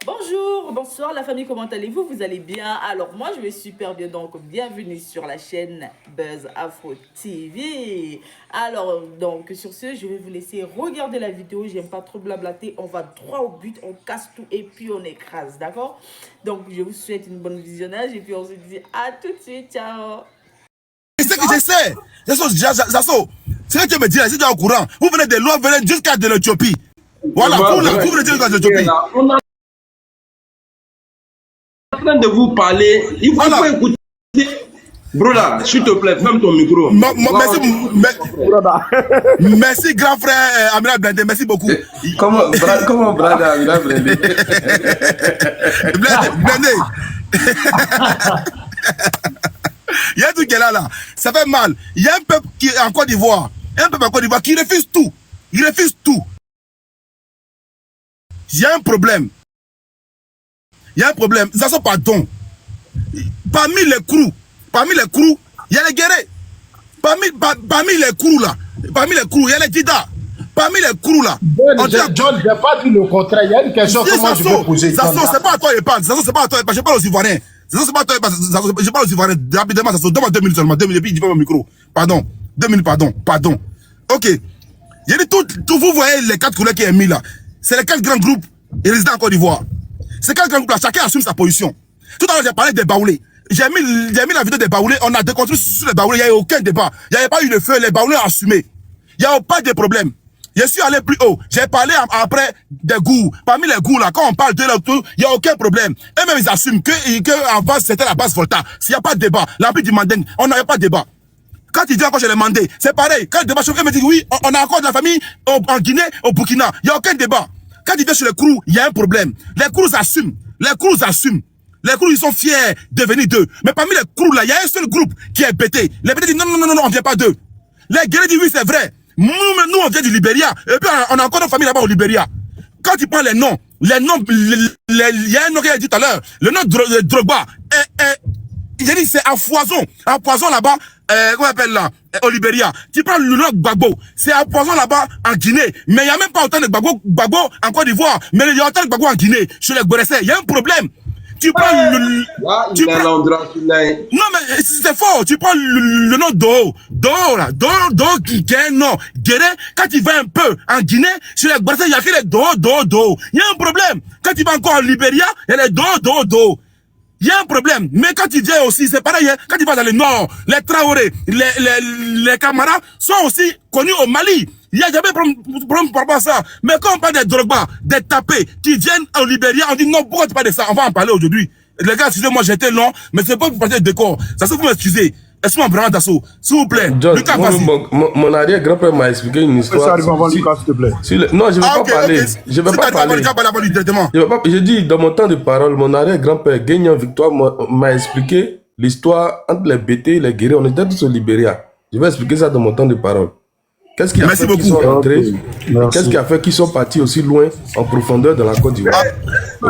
Bonjour, bonsoir la famille, comment allez-vous? Vous allez bien? Alors moi je vais super bien, donc bienvenue sur la chaîne Buzz Afro TV. Alors donc sur ce, je vais vous laisser regarder la vidéo, j'aime pas trop blablater, on va droit au but, on casse tout et puis on écrase, d'accord? Donc je vous souhaite une bonne visionnage et puis on se dit à tout de suite, ciao. C'est que je sais. Zasso, c'est ce que tu me dis, c'est déjà au courant. Vous venez de loin, vous venez jusqu'à de l'Éthiopie. Voilà, vous venez jusqu'à de l'Éthiopie. On est en train de vous parler. Il faut pas écouter. Broda, s'il te plaît, ferme ton micro. Merci, grand frère Amiral Blindé, merci beaucoup. Comment Brada Amiral Blindé? Blindé. Il y a un truc qui est là. Ça fait mal. Il y a un peuple qui est en Côte d'Ivoire. Qui refuse tout. Il refuse tout. Il y a un problème. Ça sort pardon. Parmi les crews, il y a les guerriers. Parmi les crews là, il y a les Dida. Parmi les crews là. John, je n'ai pas dit le contraire. Il y a une question que moi je vais poser. Ça sort, c'est pas à toi il parle. Ça sort, c'est pas à toi il parle. Je parle aux Ivoiriens. Je parle aux Ivoiriens. Rapidement, ça sort. Donne-moi 2 minutes seulement. 2 minutes, et puis il dit pas mon micro. Pardon. 2 minutes, pardon. Ok. Il y a tout, vous voyez les 4 couleurs qui est mis là. C'est les 4 grands groupes résidents en Côte d'Ivoire. Ces 4 grands groupes là, chacun assume sa position. Tout à l'heure, j'ai parlé des baoulés. J'ai mis la vidéo des baoulés. On a déconstruit sur les baoulés. Il n'y a eu aucun débat. Il n'y avait pas eu de feu. Les baoulés ont assumé. Il n'y a pas de problème. Je suis allé plus haut. J'ai parlé après des goûts. Parmi les goûts là, quand on parle de l'auto, il n'y a aucun problème. Et même ils assument que en base, c'était la base Volta. S'il n'y a pas de débat, l'empire du Mandeng, on n'avait pas de débat. Quand il dit encore je l'ai demandé, c'est pareil. Quand le débat chauffe, il me dit oui, on a encore de la famille en Guinée, au Burkina. Il n'y a aucun débat. Quand il vient sur les crews, il y a un problème. Les crews assument. Les crews, ils sont fiers de venir d'eux. Mais parmi les crews là, il y a un seul groupe qui est pété. Les pétés disent non, on ne vient pas d'eux. Les guerriers disent oui, c'est vrai. Nous, on vient du Libéria. Et puis, on a encore nos familles là-bas au Libéria. Quand tu prends les noms, il y a un nom qui a dit tout à l'heure, le nom de Drogba. J'ai dit, c'est un poison là-bas, comment on appelle là, au Libéria. Tu prends le nom de Gbagbo, c'est un poison là-bas en Guinée. Mais il n'y a même pas autant de Gbagbo en Côte d'Ivoire. Mais il y a autant de Gbagbo en Guinée, chez les Boressais. Il y a un problème. Tu prends non mais c'est fort, tu prends le nom Do qui est un nom. Guéré, quand tu vas un peu en Guinée, chez les Boressais, il y a que les Do. Il y a un problème. Quand tu vas encore en Libéria, il y a les Do. Il y a un problème. Mais quand tu viens aussi, c'est pareil, hein, quand tu vas dans le nord, les Traoré, les Camara sont aussi connus au Mali. Il n'y a jamais de problème par rapport à ça. Mais quand on parle des Drogba, des tapés, qui viennent au Libéria, on dit non, pourquoi tu parles de ça? On va en parler aujourd'hui. Les gars, excusez-moi, j'étais long, mais c'est pas pour parler de décor. Ça se vous m'excuser. Excusez-moi vraiment d'assaut. S'il vous plaît. John, mon arrière-grand-père m'a expliqué une histoire. Ça arrive avant Lucas, s'il te plaît. Non, je ne vais pas parler. Je ne vais pas parler. Je dis, dans mon temps de parole, mon arrière-grand-père, Gagnant Victoire, m'a expliqué l'histoire entre les BT et les guerriers. On était tous au Libéria. Je vais expliquer ça dans mon temps de parole. Qu'est-ce qui a fait qu'ils sont rentrés? Qu'est-ce qui a fait qu'ils sont partis aussi loin en profondeur dans la Côte d'Ivoire?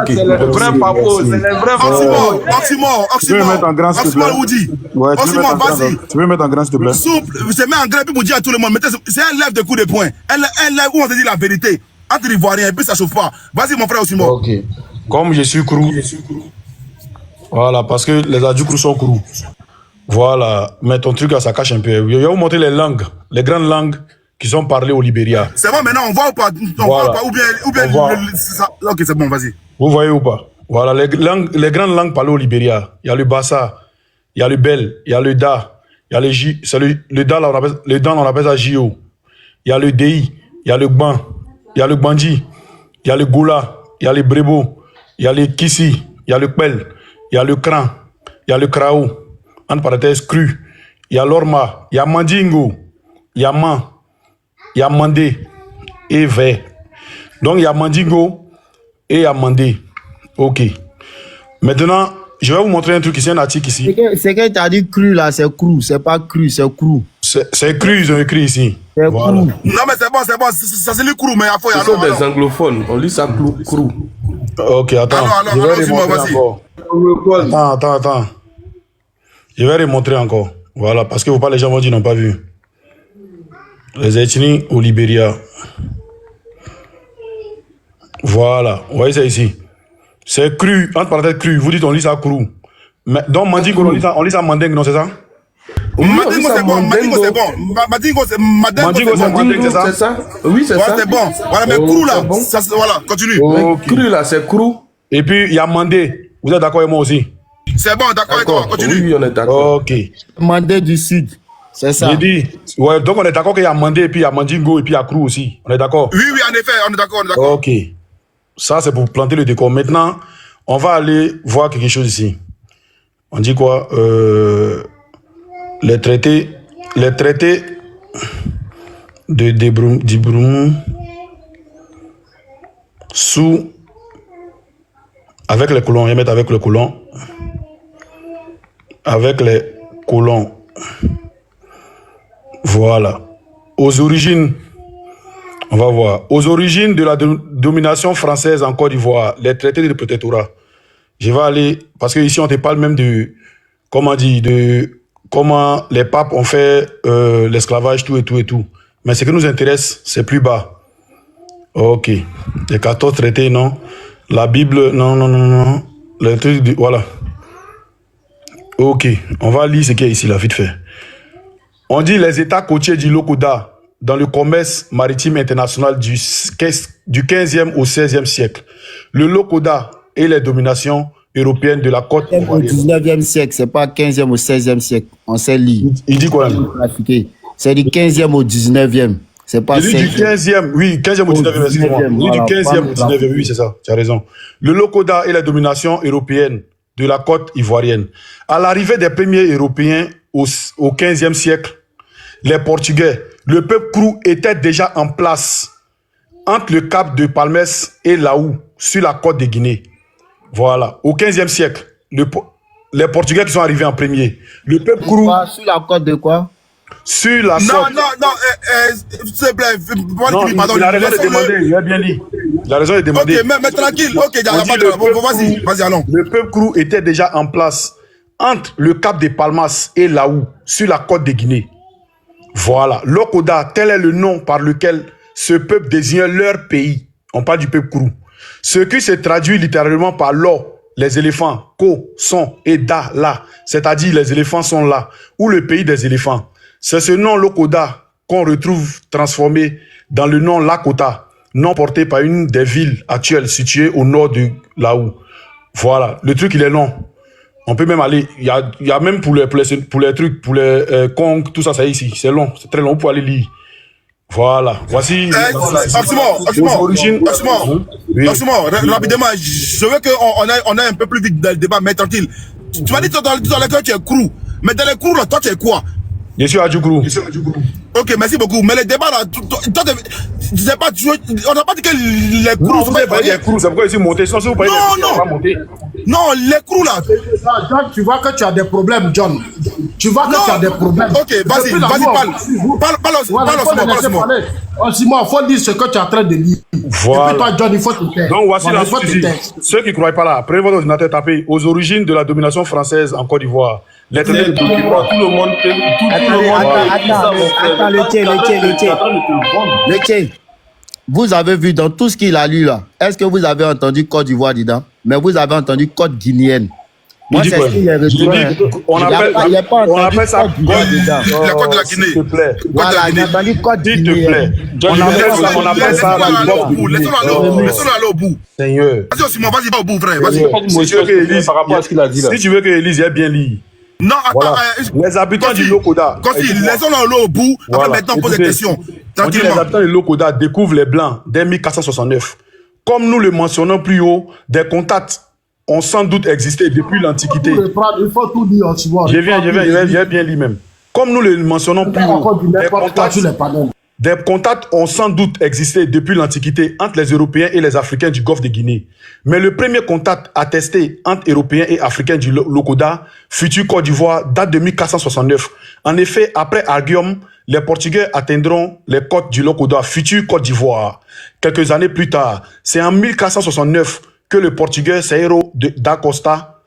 C'est le vrai papo, c'est le vrai papo. Oxymore. Tu peux mettre en grand, s'il te plaît. Ouais, tu peux mettre en grand, s'il te plaît. Je mets en grand, puis vous dis à tout le monde, c'est un live de coup de poing. Un live où on te dit la vérité. Entre l'Ivoirien, et puis ça chauffe pas. Vas-y, mon frère Oxymore. Ok. Comme je suis crew. Voilà, parce que les adultes sont crew. Voilà, mais ton truc là, ça cache un peu. Je vais vous montrer les langues, les grandes langues qui sont parlées au Libéria. C'est bon, maintenant on voit ou pas? Ou bien ok, c'est bon, vas-y. Vous voyez ou pas? Voilà, les grandes langues parlées au Libéria. Il y a le Bassa, il y a le Bel, il y a le Da, il y a le J, c'est le Da, on appelle ça J-O. Il y a le DI, il y a le Gban, il y a le Gbandi, il y a le Goula, il y a le Brebo, il y a le Kissi, il y a le Pel, il y a le Kran, il y a le Krao. Entre parenthèses, cru. Il y a l'Orma, il y a Mandingo, il y a Man, il y a Mandé et Vert. Donc il y a Mandingo et il y a Mandé. Ok. Maintenant, je vais vous montrer un truc ici, un article ici. C'est que tu as dit cru là, c'est cru, c'est pas cru, c'est cru. C'est cru, ils ont écrit ici. Voilà. Non mais c'est bon, ça c'est le cru, mais il faut y aller. Ce sont des anglophones, on lit ça cru. Ok, attends. Je vais remontrer encore. Attends. Je vais remontrer encore. Voilà, parce que vous pas les gens vont dire n'ont pas vu. Les ethnies au Libéria. Voilà, vous voyez ça ici. C'est cru, entre parenthèses cru. Vous dites on lit ça cru. Mais, donc Mandingo, on lit ça mandingue, non, c'est ça? Mandingo, c'est bon. Mandingo, c'est bon. Mandingo, c'est Mandingo, c'est ça? Oui, c'est ça. C'est bon. Voilà, mais cru là, ça, voilà, continue. Cru là, c'est cru. Et puis il y a mandé. Vous êtes d'accord avec moi aussi? C'est bon, d'accord avec toi, continue. Oui, on est d'accord. Ok. Mandé du Sud. C'est ça. J'ai dit, ouais, donc on est d'accord qu'il y a mandé, et puis il y a mandingo, et puis il y a cru aussi. On est d'accord? Oui, oui, en effet, on est d'accord, on est d'accord. Ok. Ça, c'est pour planter le décor. Maintenant, on va aller voir quelque chose ici. On dit quoi? Les traités de Dibroum sous avec les colons, on va mettre avec les colons. Avec les colons. Voilà. Aux origines, on va voir. Aux origines de la domination française en Côte d'Ivoire, les traités de protectorat. Je vais aller, parce que ici on te parle même de, comment dire, de comment les papes ont fait l'esclavage, tout et tout et tout. Mais ce qui nous intéresse, c'est plus bas. Ok. Les 14 traités, non. La Bible, non. Les trucs, voilà. Ok. On va lire ce qu'il y a ici, là, vite fait. On dit les États côtiers du Lokoda dans le commerce maritime international du 15e au 16e siècle. Le Lokoda et les dominations européennes de la côte Au 19e siècle, c'est pas 15e au 16e siècle. On sait lire. Il dit quoi? C'est du 15e au 19e. C'est pas Il dit du 15e, oui, 15e au 19e, excuse-moi. Il dit du 15e au 19e, oui, c'est ça, tu as raison. Le Lokoda et les dominations européennes de la côte ivoirienne. À l'arrivée des premiers Européens au 15e siècle, les Portugais, le peuple Krou était déjà en place entre le cap de Palmes et Laou, sur la côte de Guinée. Voilà. Au 15e siècle, les Portugais qui sont arrivés en premier. Le peuple Krou... Sur la côte de quoi? Sur la côte... Non, s'il te plaît, pardon, il a raison de demander, il a bien dit. Il a raison de demander. Ok, mais tranquille, ok, vas-y, allons. Le peuple Krou était déjà en place entre le cap de Palmas et Laou, sur la côte de Guinée. Voilà. Lokoda, tel est le nom par lequel ce peuple désignait leur pays. On parle du peuple Krou. Ce qui se traduit littéralement par l'or, les éléphants, ko, sont et da, là. C'est-à-dire les éléphants sont là, ou le pays des éléphants. C'est ce nom Lokoda qu'on retrouve transformé dans le nom Lakota, nom porté par une des villes actuelles situées au nord de Laou. Voilà. Le truc, il est long. On peut même aller, il y a même pour les trucs, pour les Kong, tout ça, c'est ici. C'est long, c'est très long, pour aller lire. Voilà. Voici. Absolument, rapidement, je veux qu'on aille un peu plus vite dans le débat, mais tranquille. Tu m'as dit dans les tu es Krou. Mais dans les Krou, là, toi, tu es quoi? Je suis Adjougrou. Ok, merci beaucoup. Mais les débats là, toi, je sais pas, on n'a pas dit que les Krou. Non, vous n'avez pas dit les Krou, c'est pourquoi ils sont montés. Sinon, si vous parlez des Krou, on va monter. Non, les Krou là. John, tu vois que tu as des problèmes, John. Tu vois que tu as des problèmes. Ok, vas-y, parle. Simon, il faut dire ce que tu es en train de lire. Voilà. Et puis toi, John, il faut te taire. Donc, voici la suite. Ceux qui ne croient pas là, prenez votre ordinateur, tapez aux origines de la domination française en Côte d'Ivoire. Les traités de Document, tout le monde Attends, le tien. Vous avez vu dans tout ce qu'il a lu là, est-ce que vous avez entendu Côte d'Ivoire dedans? Mais vous avez entendu Côte guinéenne. Moi, c'est ce qu'il est retrouvé. On appelle ça Côte de la Guinée. S'il te plaît. Voilà, il a entendu Côte S'il te guinéenne. plaît. On appelle ça Laissons-le aller au bout. Seigneur. Vas-y, Simon, vas-y, va au bout, frère. Vas-y. Par rapport à ce qu'il a dit là. Si tu veux que Élise ait bien lu. Non, attends, voilà. Les habitants du Lokoda. Laissons-le aller au bout. Après, maintenant, on pose des questions. Les habitants du Lokoda découvrent les Blancs dès 1469. Comme nous le mentionnons plus haut, des contacts ont sans doute existé depuis l'Antiquité. Il faut tout dire, tu vois. Je viens bien lire même. Comme nous le mentionnons plus haut, des contacts ont sans doute existé depuis l'Antiquité entre les Européens et les Africains du Golfe de Guinée. Mais le premier contact attesté entre Européens et Africains du Lokoda, futur Côte d'Ivoire, date de 1469. En effet, après Arguium, les Portugais atteindront les côtes du Lokoda, futur Côte d'Ivoire. Quelques années plus tard, c'est en 1469 que le Portugais Seiro da Costa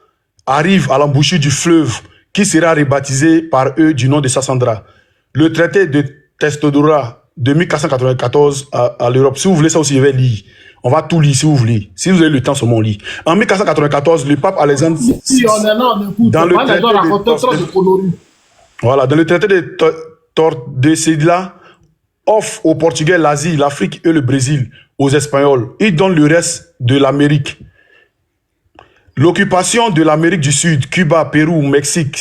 arrive à l'embouchure du fleuve qui sera rebaptisé par eux du nom de Sassandra. Le traité de Testodora de 1494 à l'Europe. Si vous voulez ça aussi, je vais lire. On va tout lire si vous voulez. Si vous avez le temps, seulement on lit. En 1494, le pape Alexandre VI, dans le traité de Tordesillas, offre aux Portugais l'Asie, l'Afrique et le Brésil aux Espagnols. Il donne le reste de l'Amérique. L'occupation de l'Amérique du Sud, Cuba, Pérou, Mexique,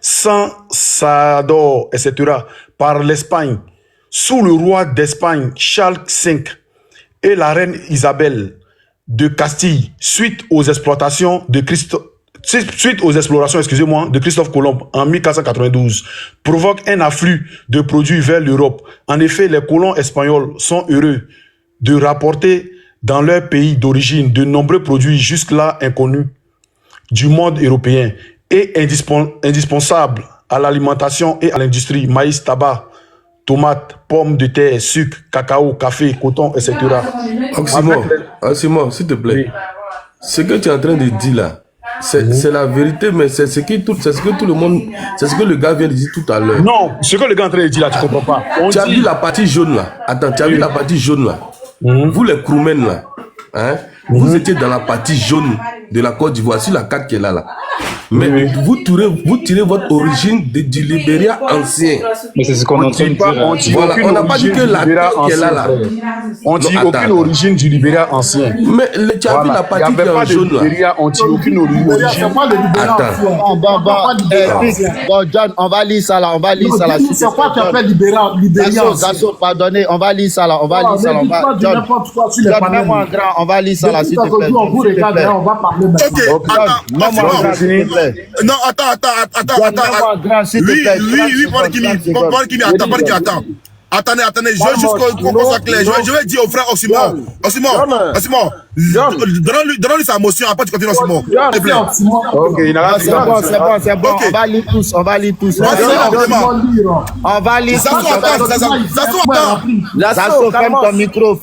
San Salvador, etc., par l'Espagne, sous le roi d'Espagne, Charles V, et la reine Isabelle de Castille, suite aux explorations de Christophe Colomb en 1492, provoque un afflux de produits vers l'Europe. En effet, les colons espagnols sont heureux de rapporter dans leur pays d'origine de nombreux produits jusque-là inconnus du monde européen et indispensables à l'alimentation et à l'industrie: maïs, tabac, tomates, pommes de terre, sucre, cacao, café, coton, etc. Oxymore, s'il te plaît. Oui. Ce que tu es en train de dire là, c'est la vérité, mais c'est ce que tout le monde, c'est ce que le gars vient de dire tout à l'heure. Non, ce que le gars est en train de dire là, tu comprends pas. Tu as vu la partie jaune là. Attends, tu as vu la partie jaune là. Vous les Kroumen là, hein? Vous étiez dans la partie jaune de la Côte d'Ivoire, sur la carte qui est là. Mais vous tirez votre origine du Libéria ancien. Mais c'est ce qu'on entend dire. Voilà, on n'a pas dit que la carte qui est là. On dit aucune origine du Libéria ancien. Mais tu as vu la partie qui est en jaune là. On dit aucune origine. Attends. Bon, John, on va lire ça là. C'est quoi tu appelles Libéria? Zasso, pardonnez, on va lire ça là. John, mets-moi en grand, on va lire ça là, s'il te plaît. On va parler maintenant. Ok, attends. Oui, attends. Attendez, je veux juste qu'on soit clair. Je vais dire au frère Oxymore. Donne-lui sa motion, après tu continues Oxymore. S'il te plaît. Ok, c'est bon. On va lire tous. On va lire tous. Zasso, ferme ton micro.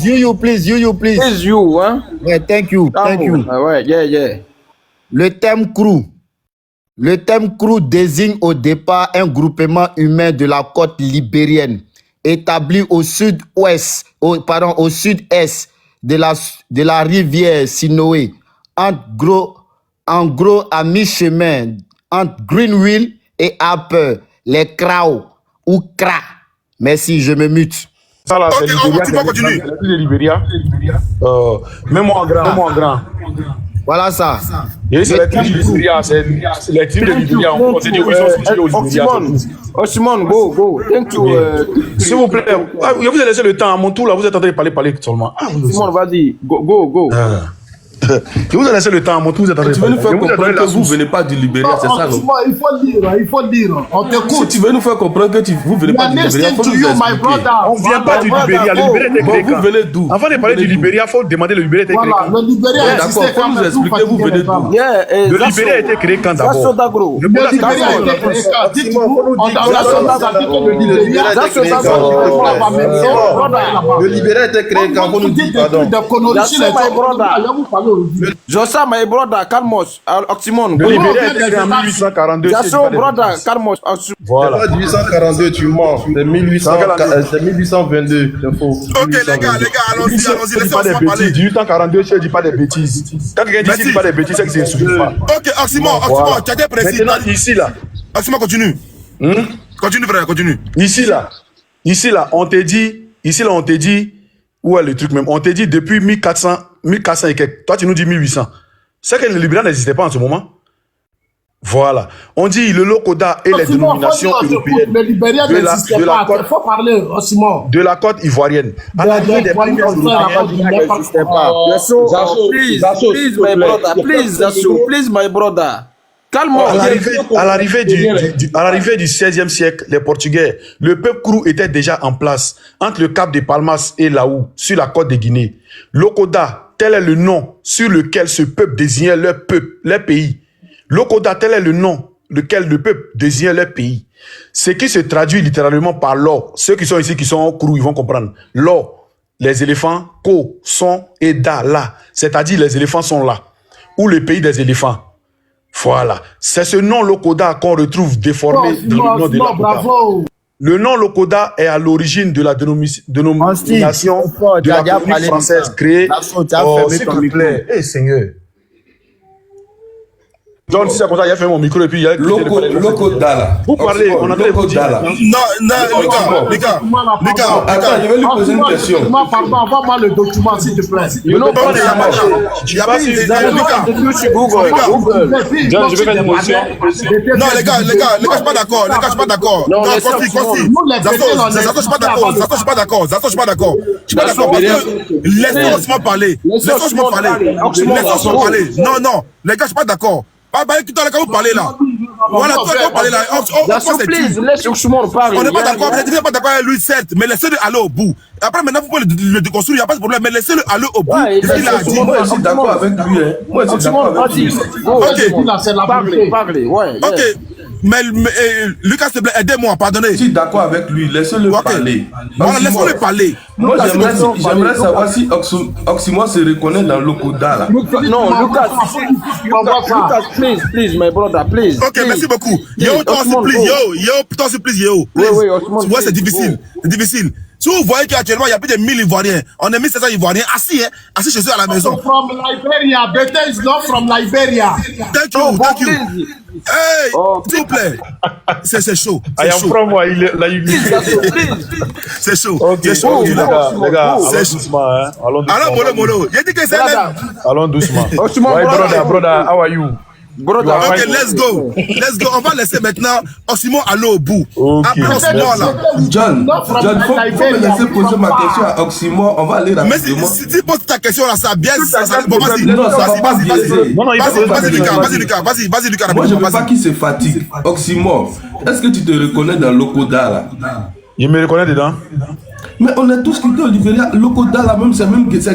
You, please. Please, you, hein? Yeah, thank you. Ouais, yeah. Le terme crew désigne au départ un groupement humain de la côte libérienne établi au sud-est de la rivière Sinoé, en gros à mi-chemin entre Greenville et Harper, les Krao ou Kra. Merci, je me mute. Ça là, c'est Libéria. Mets-moi en grand. Voilà ça. Et c'est les tribus du Libéria, on s'est dit où ils sont situés au Libéria. Oxymore, go. Thank you. S'il vous plaît, je vous ai laissé le temps à mon tour là, vous êtes en train de parler seulement. Oxymore, vas-y, go. Je vous ai laissé le temps à mon tour, vous êtes en train de parler. Tu veux nous faire comprendre que vous ne venez pas du Libéria, c'est ça, non? Il faut dire. On t'écoute. Si tu veux nous faire comprendre que vous ne venez pas du Libéria, il faut nous expliquer. On ne vient pas du Libéria, le Libéria était créé quand? Vous venez d'où? Avant de parler du Libéria, il faut demander le Libéria était créé quand? Le Libéria d'accord, il faut nous expliquer, vous venez d'où? Le Libéria a été créé quand d'abord? Le Libéria a été créé quand? Le Libéria était créé quand? Vous nous dites pardon. Jossa, my brother, Kalmos, Oxymore. Le Libéria a été créé en 1842. Jasso, brother, Kalmos. Voilà. C'est pas 1842, tu mens. C'est 1822. C'est faux. Ok, les gars, allons-y, laissez-moi parler. 1842, je ne dis pas des bêtises. Quand quelqu'un dit qu'il ne dit pas des bêtises, c'est que c'est insuffisant. Ok, Oxymore, tu as été précis. Maintenant, ici, là. Oxymore, continue. Continue, frère, continue. Ici, là, on te dit, où est le truc même? On te dit depuis 1400 et quelques. Toi, tu nous dis 1800. C'est que le Libéria n'existait pas en ce moment. Voilà. On dit le Lokoda et les dénominations européennes. Le Libéria n'existait pas. Il faut parler, Oxymore. De la côte ivoirienne. À l'arrivée des premières n'existait pas. Please, my brother. Calme-moi. À l'arrivée du 16e siècle, les Portugais, le peuple Krou était déjà en place entre le cap de Palmas et Laou, sur la côte de Guinée. Lokoda, tel est le nom sur lequel ce peuple désignait leur pays. Lokoda, tel est le nom lequel le peuple désignait leur pays. Ce qui se traduit littéralement par l'or. Ceux qui sont ici, qui sont Krou, ils vont comprendre. L'or, les éléphants, Ko, sont et Da, là. C'est-à-dire les éléphants sont là. Ou le pays des éléphants. Voilà. C'est ce nom Lokoda qu'on retrouve déformé dans le nom de Lakota. Le nom Lokoda est à l'origine de la dénomination de la colonie française créée. Oh, s'il te plaît. Eh, Seigneur. John, si c'est comme ça, il a fait mon micro et puis il a... Lokoda. Vous parlez, on a Lokoda. Non, les gars. Attends, je vais lui poser une question. Pardon, envoie-moi le document, s'il te plaît. Il y a pas John, je vais faire une motion. Non, les gars, je suis pas d'accord. Non, je suis pas d'accord. Je suis pas d'accord. Laissez Oxymore parler. Non, les gars, je suis pas d'accord. Quand vous parlez là. Voilà, toi, quand vous parlez là. Laisse Oxymore parler. On n'est pas d'accord. Vous n'êtes pas d'accord avec lui, certes, mais laissez-le aller au bout. Après, maintenant, vous pouvez le déconstruire, il n'y a pas de problème, mais laissez-le aller au bout. Moi, je suis d'accord avec lui. Moi, je suis d'accord avec lui. Ok. Parlez. Ok. Mais Lucas, s'il te plaît, aidez-moi, pardonnez. Je suis d'accord avec lui, laissez-le parler. Voilà, laissez-le parler. Moi, j'aimerais savoir si Oxymore se reconnaît dans Lokoda là. Non, Lucas, please, my brother, please. Ok, merci beaucoup. Yo, toi aussi, please, yo. Oui, Tu vois, c'est difficile. Si vous voyez qu'actuellement, il y a plus de 1000 Ivoiriens, on est 1700 Ivoiriens assis chez eux à la maison. From Liberia, Bete is not from Liberia. Thank you. Hey, s'il vous plaît. C'est chaud. I am from C'est chaud. Les gars, allons doucement. Alors, Molo. J'ai dit que c'est allons doucement. Brother, how are you? Ok, let's go. On va laisser maintenant Oxymore aller au bout. Après Oxymore là. John, faut me laisser poser ma question à Oxymore. On va aller rapidement. Mais si tu poses ta question là, ça biaise. Bon, vas-y. Non, ça va pas biaiser. Vas-y, Lucas. Moi, je veux pas qu'il se fatigue. Oxymore, est-ce que tu te reconnais dans Lokoda là? Il me reconnaît dedans. Mais on est tous quittés au Libéria. Lokoda là, même c'est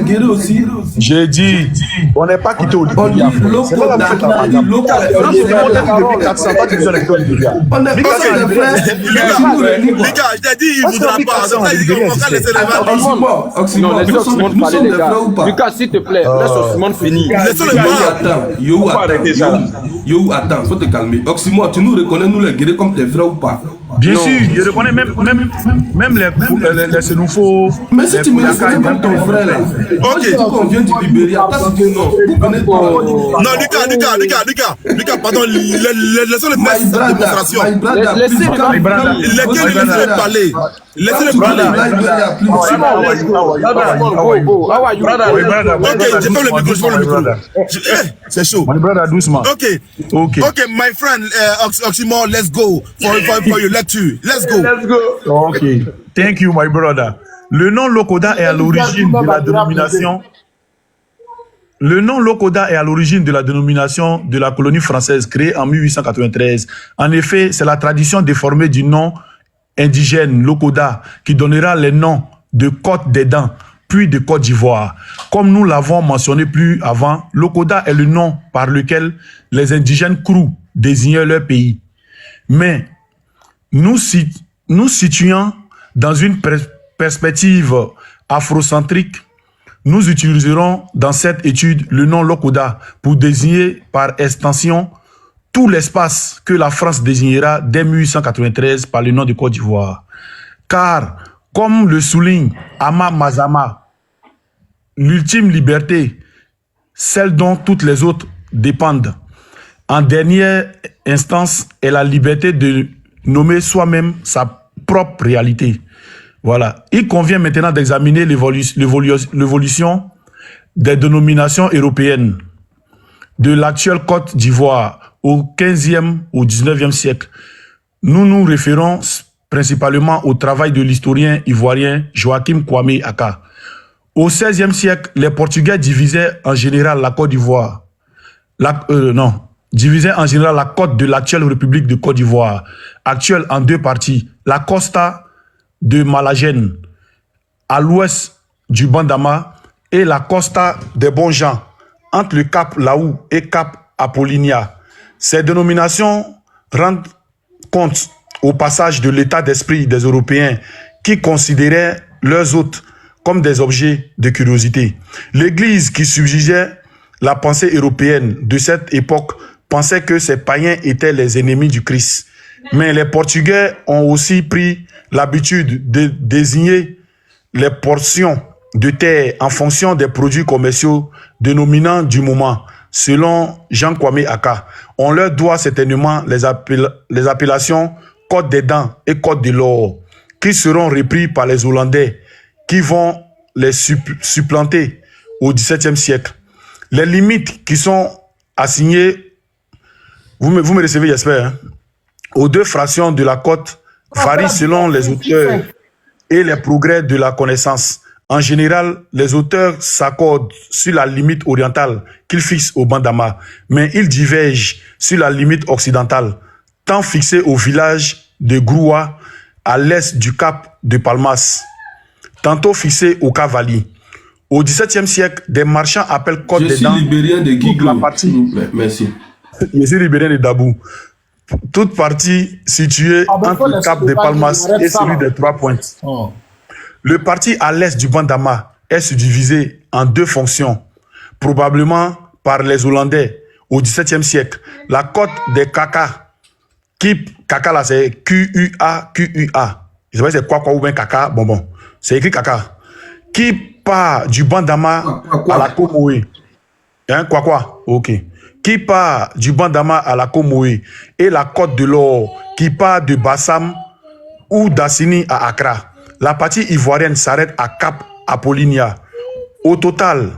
guéri aussi. J'ai dit, on n'est pas quitté au Libéria. On dit Lokoda. On n'est pas sur les frères. Lucas, je t'ai dit, il ne voudra pas. On va laisser les Oxymore, nous sommes des frères ou pas? Lucas, s'il te plaît, laisse Oxymore finir. Yo, attends, faut te calmer. Oxymore, tu nous reconnais, nous les guéris comme tes frères ou pas? Bien sûr, je reconnais même les Sénoufos. Mais si tu me reconnais comme ton frère là, ok, on vient du Libéria, t'as dit non, vous connaissez pas. Non, Lucas, pardon, laissez-le faire cette démonstration. Laissez-le parler. Laissez-le parler. Ok, je prends le micro. C'est chaud. My brother, doucement. Ok, my friend, Oxymore, let's go for your lecture. Let's go. Ok, thank you, my brother. Le nom Lokoda est à l'origine de la dénomination. Le nom Lokoda est à l'origine de la dénomination de la colonie française créée en 1893. En effet, c'est la tradition déformée du nom indigène Lokoda qui donnera les noms de Côte des Dents, puis de Côte d'Ivoire. Comme nous l'avons mentionné plus avant, Lokoda est le nom par lequel les indigènes Krou désignaient leur pays. Mais nous situant dans une perspective afrocentrique, nous utiliserons dans cette étude le nom Lokoda pour désigner par extension tout l'espace que la France désignera dès 1893 par le nom de Côte d'Ivoire. Car, comme le souligne Ama Mazama, l'ultime liberté, celle dont toutes les autres dépendent, en dernière instance, est la liberté de nommer soi-même sa propre réalité. Voilà. Il convient maintenant d'examiner l'évolution des dénominations européennes de l'actuelle Côte d'Ivoire au 15e au 19e siècle. Nous nous référons principalement au travail de l'historien ivoirien Joachim Kwame Aka. Au 16e siècle, les Portugais divisaient en général la Côte d'Ivoire. Divisaient en général la côte de l'actuelle République de Côte d'Ivoire, actuelle en deux parties. La Costa de Malagène, à l'ouest du Bandama, et la Costa des Bons-Gens, entre le Cap Laou et Cap Apollinia. Ces dénominations rendent compte au passage de l'état d'esprit des Européens qui considéraient leurs hôtes comme des objets de curiosité. L'Église qui subjuguait la pensée européenne de cette époque pensait que ces païens étaient les ennemis du Christ. Mais les Portugais ont aussi pris l'habitude de désigner les portions de terre en fonction des produits commerciaux dénominants du moment, selon Jean Kwame Aka. On leur doit certainement les appellations Côte des Dents et Côte de l'Or, qui seront repris par les Hollandais, qui vont les supplanter au XVIIe siècle. Les limites qui sont assignées, vous me recevez, j'espère, hein, aux deux fractions de la côte varient selon les auteurs et les progrès de la connaissance. En général, les auteurs s'accordent sur la limite orientale qu'ils fixent au Bandama, mais ils divergent sur la limite occidentale, tant fixée au village de Groua, à l'est du cap de Palmas, tantôt fixée au Cavali. Au XVIIe siècle, des marchands appellent Côte des Dents. Je suis libérien de Guiglo, s'il vous plaît. Merci. Je suis libérien de Dabou. Toute partie située entre le cap de Palmas et celui des Trois Pointes. Oh. Le parti à l'est du Bandama est subdivisé en deux fonctions, probablement par les Hollandais au XVIIe siècle. La côte des Kaka, qui Kaka là c'est Q-U-A, Q-U-A. Je sais pas si c'est quoi ou bien Kaka, bon. C'est écrit Kaka. Qui part du Bandama à la Komoé. Hein, quoi? Ok. Qui part du Bandama à la Komoé et la côte de l'Or qui part de Bassam ou d'Assini à Accra. La partie ivoirienne s'arrête à Cap Apollinia. Au total,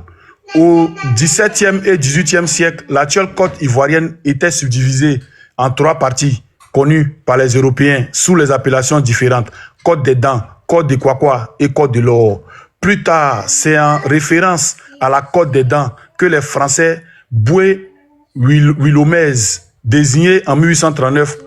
au XVIIe et XVIIIe siècle, l'actuelle côte ivoirienne était subdivisée en trois parties connues par les Européens sous les appellations différentes. Côte des Dents, Côte de Kwakwa et Côte de l'Or. Plus tard, c'est en référence à la Côte des Dents que les Français Boué Willomez, désigné en 1839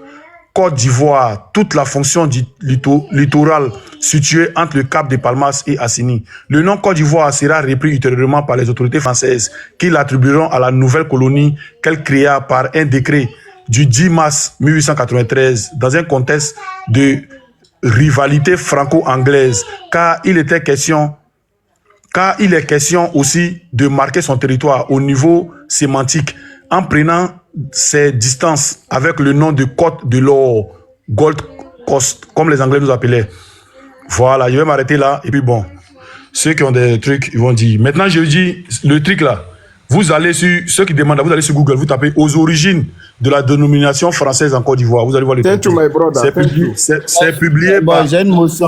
Côte d'Ivoire, toute la fonction du littoral située entre le cap de Palmas et Assini. Le nom Côte d'Ivoire sera repris ultérieurement par les autorités françaises qui l'attribueront à la nouvelle colonie qu'elle créa par un décret du 10 mars 1893 dans un contexte de rivalité franco-anglaise, car il est question aussi de marquer son territoire au niveau sémantique en prenant ses distances avec le nom de Côte de l'Or, Gold Coast, comme les Anglais nous appelaient. Voilà, je vais m'arrêter là. Et puis bon, ceux qui ont des trucs, ils vont dire. Maintenant, je dis le truc là. Vous allez sur, ceux qui demandent, vous allez sur Google, vous tapez aux origines de la dénomination française en Côte d'Ivoire. Vous allez voir le truc. C'est publié par... J'ai une motion.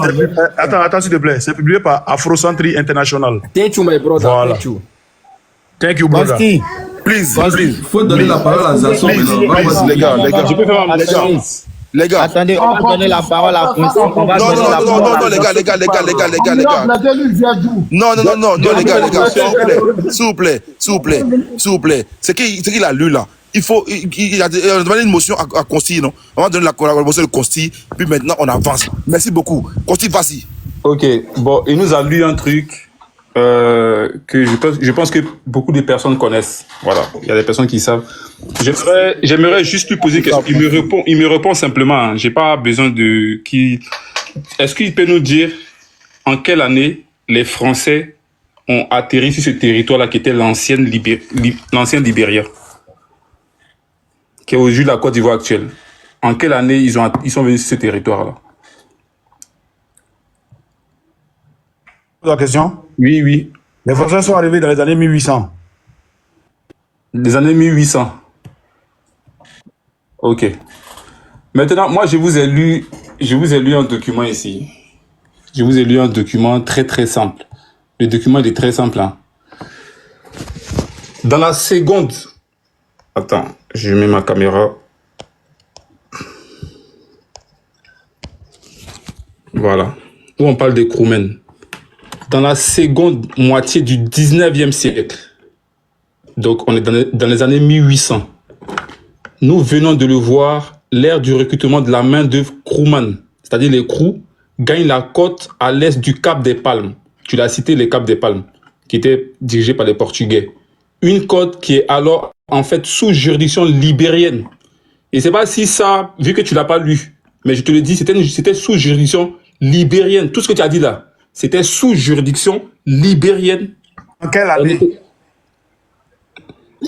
Attends, s'il te plaît. C'est publié par Afrocentry International. Thank you, my brother. Voilà. Thank you, brother. Please. Il faut donner la parole à Zasson maintenant. Les gars, je peux faire ma les gars. Attendez, on va donner la parole à Quincy. Non, les gars. Non, les gars, s'il vous plaît. C'est qu'il a lu là. Il a demandé une motion à Consti, non? On va donner la motion de Consti, puis maintenant on avance. Merci beaucoup. Consti, vas-y. Ok, bon, il nous a lu un truc que je pense que beaucoup de personnes connaissent. Voilà, il y a des personnes qui savent. J'aimerais juste lui poser une question. Il me répond simplement. Hein. J'ai pas besoin de qui. Est-ce qu'il peut nous dire en quelle année les Français ont atterri sur ce territoire-là qui était l'ancienne Libéria, qui est aujourd'hui la Côte d'Ivoire actuelle? En quelle année ils sont venus sur ce territoire-là? La question? Oui. Les Français sont arrivés dans les années 1800. Les années 1800. Ok. Maintenant, moi, je vous ai lu un document ici. Je vous ai lu un document très, très simple. Le document est très simple. Hein. Dans la seconde... Attends, je mets ma caméra. Voilà. Où on parle des crewmen. Dans la seconde moitié du 19e siècle, donc on est dans les années 1800, nous venons de le voir, l'ère du recrutement de la main-d'œuvre crewman, c'est-à-dire les crews, gagnent la côte à l'est du Cap des Palmes. Tu l'as cité, le Cap des Palmes, qui était dirigé par les Portugais. Une côte qui est alors en fait sous juridiction libérienne. Et c'est pas si ça, vu que tu l'as pas lu, mais je te le dis, c'était sous juridiction libérienne. Tout ce que tu as dit là, c'était sous juridiction libérienne. En quelle année?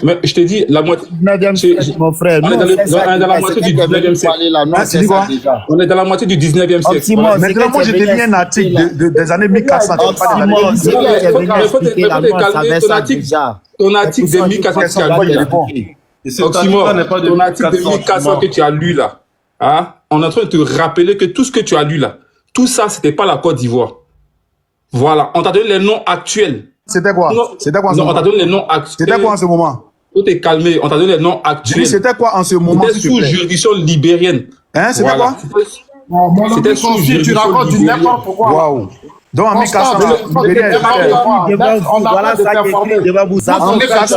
Mais je t'ai dit, la moitié. 19e siècle, mon frère. On est dans la moitié du 19e siècle. On est dans la moitié du 19e siècle. Maintenant, moi, je te lis un article des années 1400. Ton article de 1400 que tu as lu là. Oxymore, ton article de 1400 que tu as lu là. Hein? On est en train de te rappeler que tout ce que tu as lu là, tout ça, c'était pas la Côte d'Ivoire. Voilà. On t'a donné les noms actuels. C'était quoi? C'était quoi en ce moment? On t'a donné les noms actuels. C'était quoi en ce moment? Tout est calmé. On t'a donné les noms actuels. C'était quoi en ce moment? C'était sous juridiction libérienne. Hein? C'était quoi? C'était sous juridiction libérienne. Tu racontes du n'importe quoi. Waouh. Donc en 1400,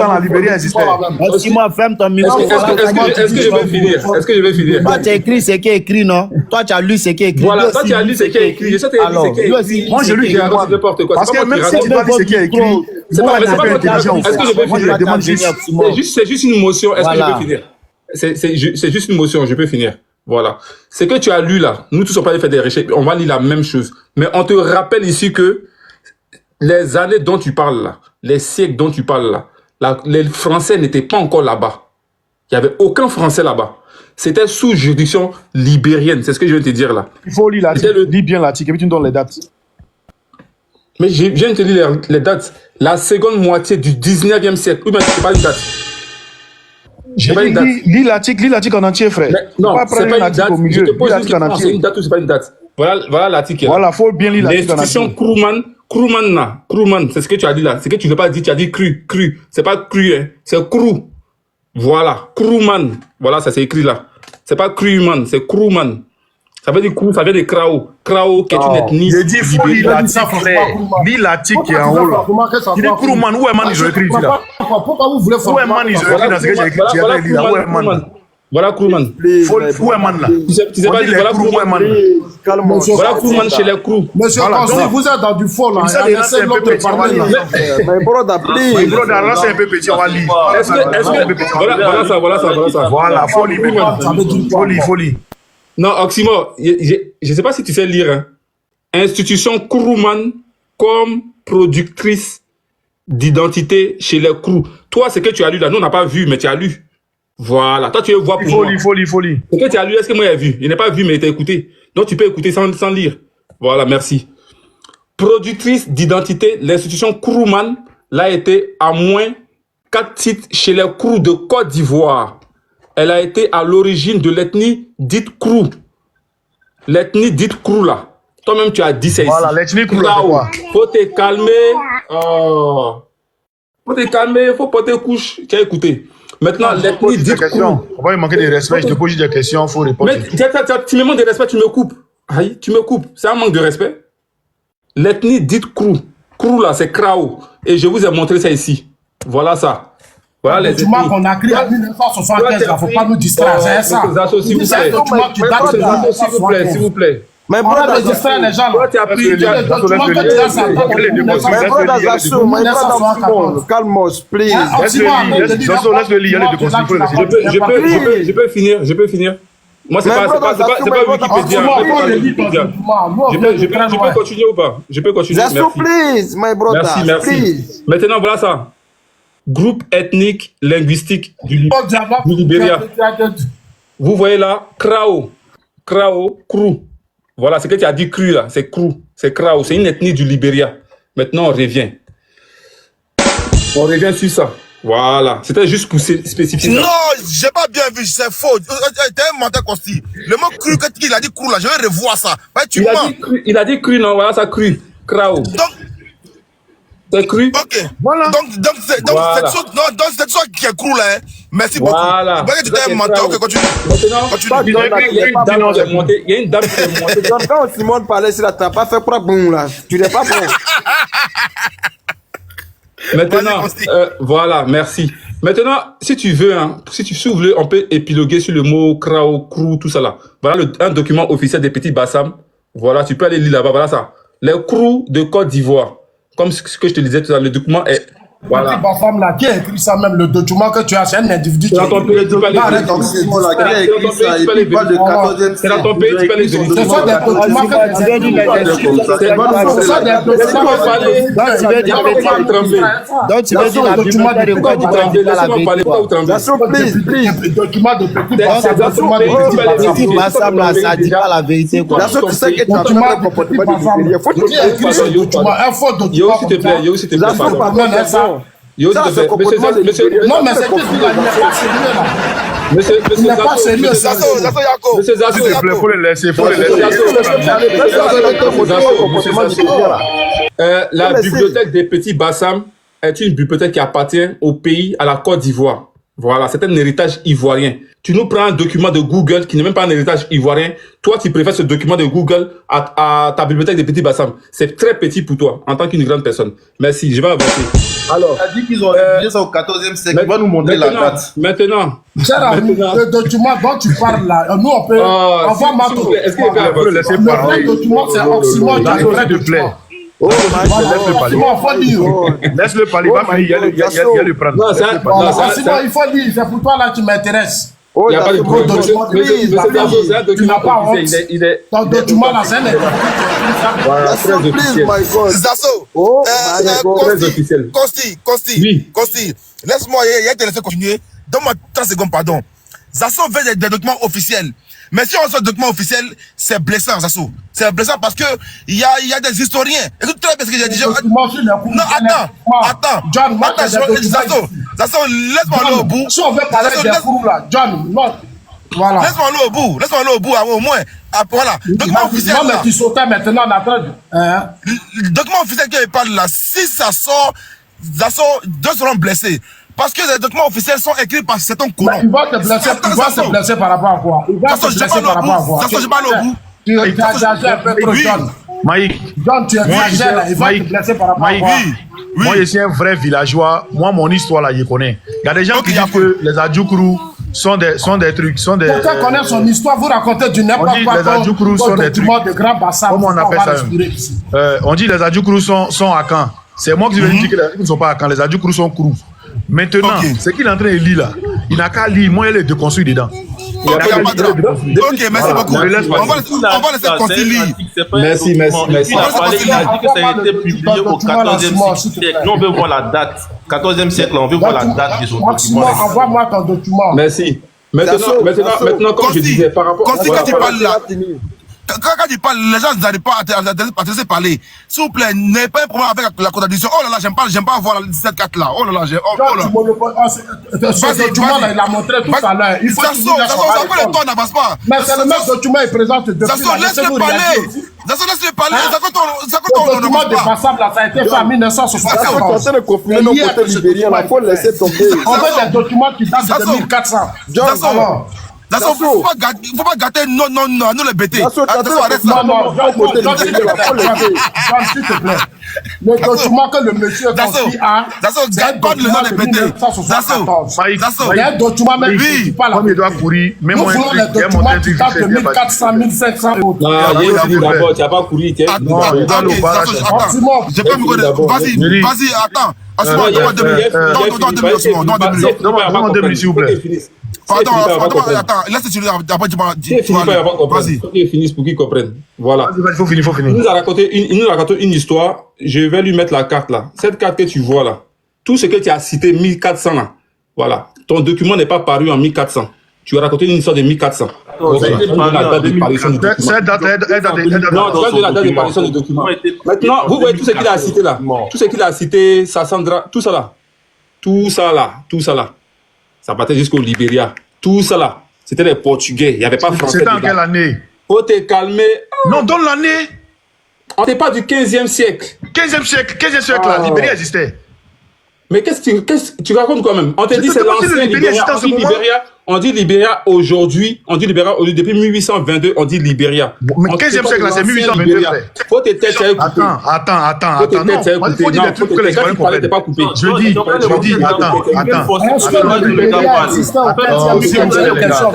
la Libérie existait. Ferme ton micro. Est-ce que je vais finir? Est-ce que je vais finir? Toi, tu as écrit ce qui est écrit, non? Toi, tu as lu ce qui est écrit. Voilà, toi, tu as lu ce qui est écrit. Je sais que tu as lu ce qui est écrit. Moi, je lis n'importe quoi. Parce que même si tu dois lire ce qui est écrit, c'est pas intelligent. Est-ce que je vais finir? C'est juste une motion. Est-ce que je peux finir? C'est juste une motion. Je peux finir. Voilà. C'est que tu as lu là. Nous tous on pas fait des recherches. On va lire la même chose. Mais on te rappelle ici que les années dont tu parles là, les siècles dont tu parles là, les Français n'étaient pas encore là-bas. Il n'y avait aucun Français là-bas. C'était sous juridiction libérienne. C'est ce que je viens de te dire là. Il faut lire l'article. Lis bien l'article et puis tu me donnes les dates. Mais je viens de te lire les dates. La seconde moitié du 19e siècle. Oui, mais c'est pas une date. Lis l'article en entier, frère. Mais non, c'est pas une date. Je te pose une question, c'est une date ou c'est pas une date? Voilà l'article. Voilà, faut bien lire l'article en entier. L'institution Krooman, c'est ce que tu as dit là. C'est que tu ne l'as pas dit, tu as dit cru. C'est pas cru, hein. C'est Kroo. Voilà, Krooman. Voilà, ça c'est écrit là. C'est pas Krooman, c'est Krooman. Ça veut dire Kroo, ça vient de Krao. Krao, qui est une ethnie. Je dis, il faut lire l'article, frère. Lis l'article qui est en haut là. Il dit Krooman, où est Man, ils ont écrit là? Pourquoi vous voulez faire? Où est Man, ils ont écrit dans ce que j'ai écrit? Où est Man? Voilà Krooman. Où est Man là? Tu sais pas dire voilà Krooman. Voilà Krooman chez les Kroo. Monsieur Kansi, vous êtes dans du faux là. Ça, c'est un peu petit, on va lire. My brother, please. My brother, là, c'est un peu petit, on va lire. Voilà ça. Voilà, faut lire. Non, Oxymore, je ne sais pas si tu sais lire. Hein. Institution Krooman comme productrice d'identité chez les Kroo. Toi, c'est que tu as lu là. Nous, on n'a pas vu, mais tu as lu. Voilà. Toi, tu veux voir pour moi. Il faut lire. C'est que tu as lu, est-ce que moi j'ai vu? Il n'a pas vu, mais il t'a écouté. Donc, tu peux écouter sans lire. Voilà, merci. Productrice d'identité, l'institution Krooman l'a été à moins 4 titres chez les Kroo de Côte d'Ivoire. Elle a été à l'origine de l'ethnie dite Kroo. L'ethnie dite Kroo là. Toi-même, tu as dit ça ici. Voilà, l'ethnie Kroo là, c'est quoi? Faut te calmer. Oh. Faut te calmer, faut porter couche. Tu as écouté. Maintenant, l'ethnie dite Kroo. On va lui manquer de respect. Je te pose des questions, il faut répondre. Mais tu me manques de respect, tu me coupes. Aïe, tu me coupes. C'est un manque de respect. L'ethnie dite Kroo. Kroo là, c'est Krao. Et je vous ai montré ça ici. Voilà ça. Voilà les documents qu'on a créés en 1975, il ne faut pas nous distraire, c'est ça. S'il vous plaît. Mais brother, distraire les gens là. Tu as pris My brother, calme, please. Laisse-le lire, je peux finir. Moi, c'est pas Wikipédia. Je peux continuer ou pas? Je peux continuer. Please, my brother. Merci. Maintenant, voilà ça. Groupe ethnique linguistique du Libéria. Vous voyez là, Krao, Kroo. Voilà, c'est que tu as dit cru là, c'est Kroo, c'est Krao, c'est une ethnie du Libéria. Maintenant, on revient. Sur ça. Voilà, c'était juste pour spécifier. Non, j'ai pas bien vu, c'est faux. T'es un menteur consti. Le mot cru, quand il a dit Kroo là, je vais revoir ça. Bah, il a dit cru, non, voilà ça, cru. Krao. C'est cru. Ok. Voilà. Donc cette chose qui est Kroo là, hein. Merci beaucoup. Voilà. Tu étais un menteur, ok, continue. Maintenant, il y a une dame qui est montée. Quand Simone parlait sur la table, pas fait quoi bon là. Tu n'es pas bon. Maintenant, voilà, merci. Maintenant, si tu veux, hein, si vous voulez, on peut épiloguer sur le mot Krao, Kroo, tout ça là. Voilà un document officiel des petits Bassam. Voilà, tu peux aller lire là-bas. Voilà ça. Les Kroo de Côte d'Ivoire. Comme ce que je te disais tout à l'heure, le document est Voilà. Petit Bafam là, qui a écrit ça même, le document que tu as, c'est un individu qui a écrit. C'est dans ton pays, tu peux les vérifier. Ce sont des documents que tu as écrits. Ce sont des documents Donc tu veux dire la bibliothèque de quoi tu trembles pas la vérité. Document de Petit Bafam. Petit Bafam là, ça dit pas la vérité quoi. Un faux document. Yo, s'il te plaît, pardon. Yo, s'il te plaît, monsieur. Non, mais c'est tout, il n'est pas sérieux là. Monsieur Il n'est pas sérieux. Monsieur Zasso, S'il te plaît, faut le laisser. La bibliothèque des Petits Bassam est une bibliothèque qui appartient au pays, à la Côte d'Ivoire. Voilà, c'est un héritage ivoirien. Tu nous prends un document de Google qui n'est même pas un héritage ivoirien. Toi, tu préfères ce document de Google à ta bibliothèque des Petits Bassam. C'est très petit pour toi, en tant qu'une grande personne. Merci, je vais avancer. Alors, on a dit qu'ils ont étudié ça au 14e siècle. Il va nous montrer la date. Maintenant. Le document dont tu parles là, nous on peut... Envoie-moi tout. Est-ce qu'il peut le laisser parler? Le document, c'est Oxymore qui a le vrai document. Laisse-le parler. Laisse-le parler, il va finir, il y a le prendre. Il faut lire, c'est pour toi là qui m'intéresse. Il n'y a pas de problème. Tu n'as pas honte. Ton document là, c'est un Zasso, Costi, laisse-moi te laisser continuer. Donne-moi 30 secondes, pardon. Zasso veut des documents officiels. Mais si on sort des documents officiels, c'est blessant, Zasso. C'est blessant parce que il y a des historiens. Écoute très bien ce que j'ai dit. Non, attends. John, Zasso, laisse-moi aller au bout. Si on veut parler des cours là, John, non. Voilà. Laisse-moi aller au bout, au moins. Voilà. Document officiel. Non, mais tu sautais maintenant, on attend. Le document officiel qui parle là, si ça sort, Zasso, deux seront blessés. Parce que les documents officiels sont écrits par certains colons. Il va te blesser par rapport à quoi? Il va te blesser par rapport à quoi? Je parle au bout. Tu exagères un peu trop, John. Maïk. John, tu exagères là. Il va te blesser par rapport à quoi? Moi, je suis un vrai villageois. Moi, mon histoire là, je connais. Il y a des gens qui disent que les Adjoukrou sont des trucs. Quelqu'un connaît son histoire, vous racontez du n'importe quoi. Les Adjoukrou sont des trucs. De grand bassin. Comment on appelle ça? On dit les Adjoukrou sont à Caen. C'est moi qui vais dire qu'ils ne sont pas à Caen. Les Adjoukrou sont Krou. Maintenant, ce qu'il est en train de lire là, il n'a qu'à lire, moi il est de construire dedans. Ok, merci beaucoup. On va laisser continuer. Merci. Il a dit que ça a été publié au 14e siècle. Nous on veut voir la date. 14e siècle, on veut voir la date de son document. Envoie-moi ton document. Merci. Maintenant, comme je disais, par rapport à... Quand tu parles là... Quand tu parles, les gens n'arrivent pas à te laisser parler. S'il vous plaît, n'ayez pas un problème avec la contradiction. Oh là là, j'aime pas voir cette carte là. Oh là là, ce document là, il a montré tout à l'heure. Il faut que le temps n'avance pas. Mais c'est le même document, il présente depuis la laisse-le parler. Laisse-le parler. Le document de Bassam là, ça a été fait en 1974. On est en train de confiner nos côtés libériens, il faut laisser tomber. On veut des documents qui datent de 2400. Il ne faut pas gâter nous les bêtés. Non, s'il te plaît. Le document que le monsieur Consti a, c'est un document de 1974. Il y a un document même qui ne parle pas. Il doit courir. Nous voulons les documents qui datent de 1400, 1500 euros. Non, d'abord, tu n'as pas couru. Vas-y, attends. Donne-moi 2 minutes, s'il vous plaît. Pardon, attends, laisse-le vas-y. Faut qu'il finisse pour qu'il comprenne. Voilà. Il faut finir. Il nous a raconté une histoire. Je vais lui mettre la carte là. Cette carte que tu vois là, tout ce que tu as cité 1400 là, voilà. Ton document n'est pas paru en 1400. Tu as raconté une histoire de 1400. Non, tu parles de la date d'apparition du document. Maintenant, vous voyez tout ce qu'il a cité là. Tout ce qu'il a cité, Sassandra, tout ça là. Ça partait jusqu'au Libéria. Tout ça là, c'était les Portugais. Il n'y avait pas français. C'était en quelle année? Faut te calmer. Non, donne l'année. On n'est pas du 15e siècle. 15e siècle là, Libéria existait. Mais qu'est-ce que tu racontes quand même? On te dit c'est l'ancien Libéria. On dit Libéria aujourd'hui. On dit Libéria depuis 1822. On dit Libéria. Mais 15e siècle là, c'est 1822. Faut te têtes à écouter. Attends. Il faut dire des trucs que les gens ne pas couper. Je dis, attends.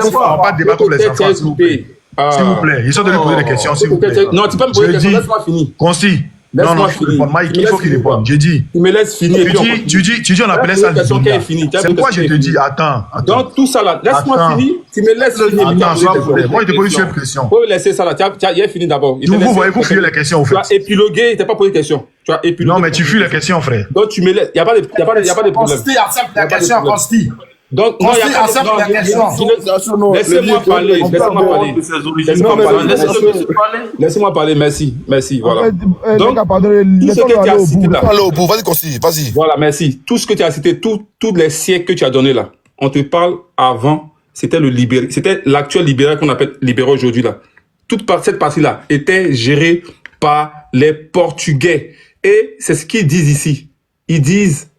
On va pas débattre pour les enfants. S'il vous plaît, ils sont venus poser des questions, s'il vous plaît. Non, tu peux me poser des questions, laisse-moi finir. Consti, Non, Mike, il faut qu'il réponde. J'ai dit. Tu me laisses finir. Tu dis, on appelait ça Libéria. C'est pourquoi je te dis, attends. Donc, tout ça là, laisse-moi finir. Tu me laisses finir. Attends, moi, je te pose une seule question. Il faut laisser ça là. Il a fini d'abord. Vous voyez, vous fuyez les questions, en fait. Tu as épilogué, tu n'as pas posé de questions. Tu as épilogué. Non, mais tu fuis les questions, frère. Donc, tu me laisses. Il n'y a pas de problème. Consti accepte la question, Consti. Donc, non, il n'y a pas de question. Laissez-moi parler. Laissez-moi parler, merci. Merci, voilà. Donc, tout ce que tu as cité là. Vas-y, Consti, vas-y. Voilà, merci. Tout ce que tu as cité, tous les siècles que tu as donné là, on te parle avant, c'était l'actuel libéral qu'on appelle libéral aujourd'hui là. Cette partie-là était gérée par les Portugais. Et c'est ce qu'ils disent ici. Ils disent,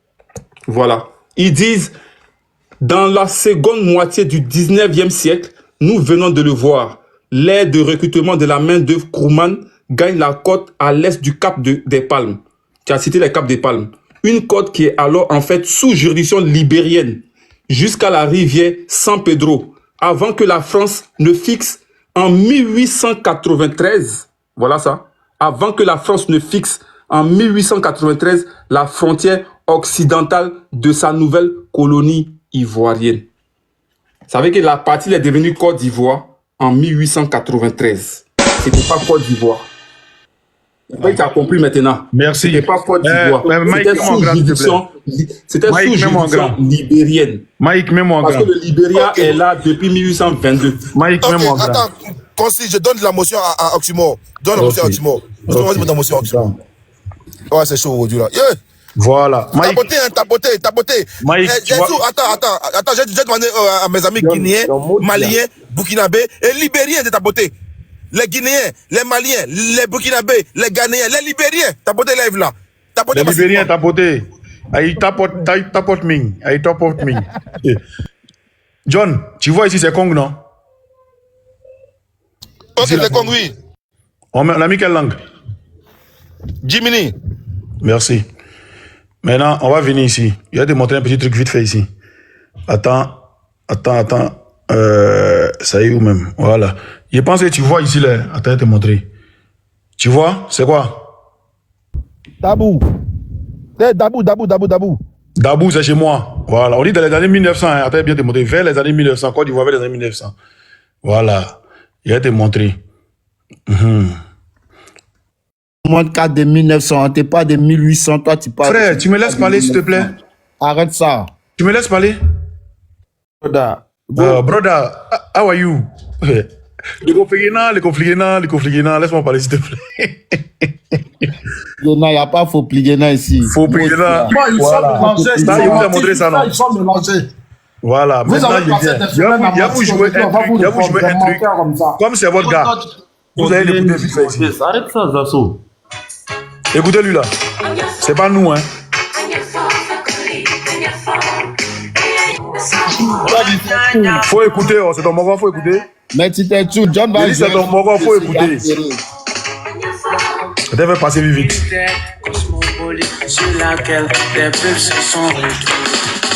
dans la seconde moitié du 19e siècle, nous venons de le voir, l'aide de recrutement de la main-d'œuvre Krumman gagne la côte à l'est du Cap des Palmes. Tu as cité les Cap des Palmes. Une côte qui est alors en fait sous juridiction libérienne jusqu'à la rivière San Pedro, avant que la France ne fixe en 1893, voilà ça, avant que la France ne fixe en 1893 la frontière occidentale de sa nouvelle colonie ivoirienne. Vous savez que la partie est devenue Côte d'Ivoire en 1893. C'était pas Côte d'Ivoire. Tu as compris maintenant. Merci. C'était pas Côte d'Ivoire. C'était sous juridiction libérienne. Mike, mets-moi en grand. Parce que le Libéria est là depuis 1822. Mike, mets-moi en grand. Attends, Consti, je donne de la motion à Oxymore. Donne la motion à Oxymore. Vas-y, donne la motion à Oxymore. Ouais, c'est chaud aujourd'hui là. Voilà. Tapoté. Mike, attends, j'ai demandé à mes amis guinéens, maliens, burkinabés et libériens de tapoter. Les Guinéens, les Maliens, les Burkinabés, les Ghanéens, les Libériens, tapoter live là. Les Libériens tapoter. Aïe tapote ming. John, tu vois ici c'est Kong, non? Ok, c'est Kong, oui. On a mis quelle langue? Jiminy. Merci. Maintenant, on va venir ici. Je vais te montrer un petit truc vite fait ici. Attends. Ça y est où même? Voilà. Je pense que tu vois ici, là. Attends, je vais te montrer. Tu vois? C'est quoi? Dabou. Dabou, c'est chez moi. Voilà. On dit dans les années 1900. Hein. Attends, bien te montrer. Vers les années 1900. Côte d'Ivoire, vers les années 1900. Voilà. Je vais te montrer. Moins de 4 de 1900, t'es pas de 1800, toi tu parles. Frère, tu me laisses parler s'il te plaît? Arrête ça. Tu me laisses parler? Brother, how are you? Le conflit, laisse-moi parler s'il te plaît. Il n'y a pas faux plier ici. Faux plier. Voilà. Ça, je vous ai montré ça, non? Ils sont mélangés. Voilà, maintenant il y a vous jouer un truc. Comme c'est votre gars, vous allez l'écouter vite fait ici. Arrête ça, Zasso. Écoutez-lui là. C'est pas nous, hein. Faut écouter, c'est ton moment, faut écouter. Mais tu t'es tout, John va. C'est ton moment, faut écouter. Ça devait passer vite. Sur laquelle des peuples se sont retrouvés.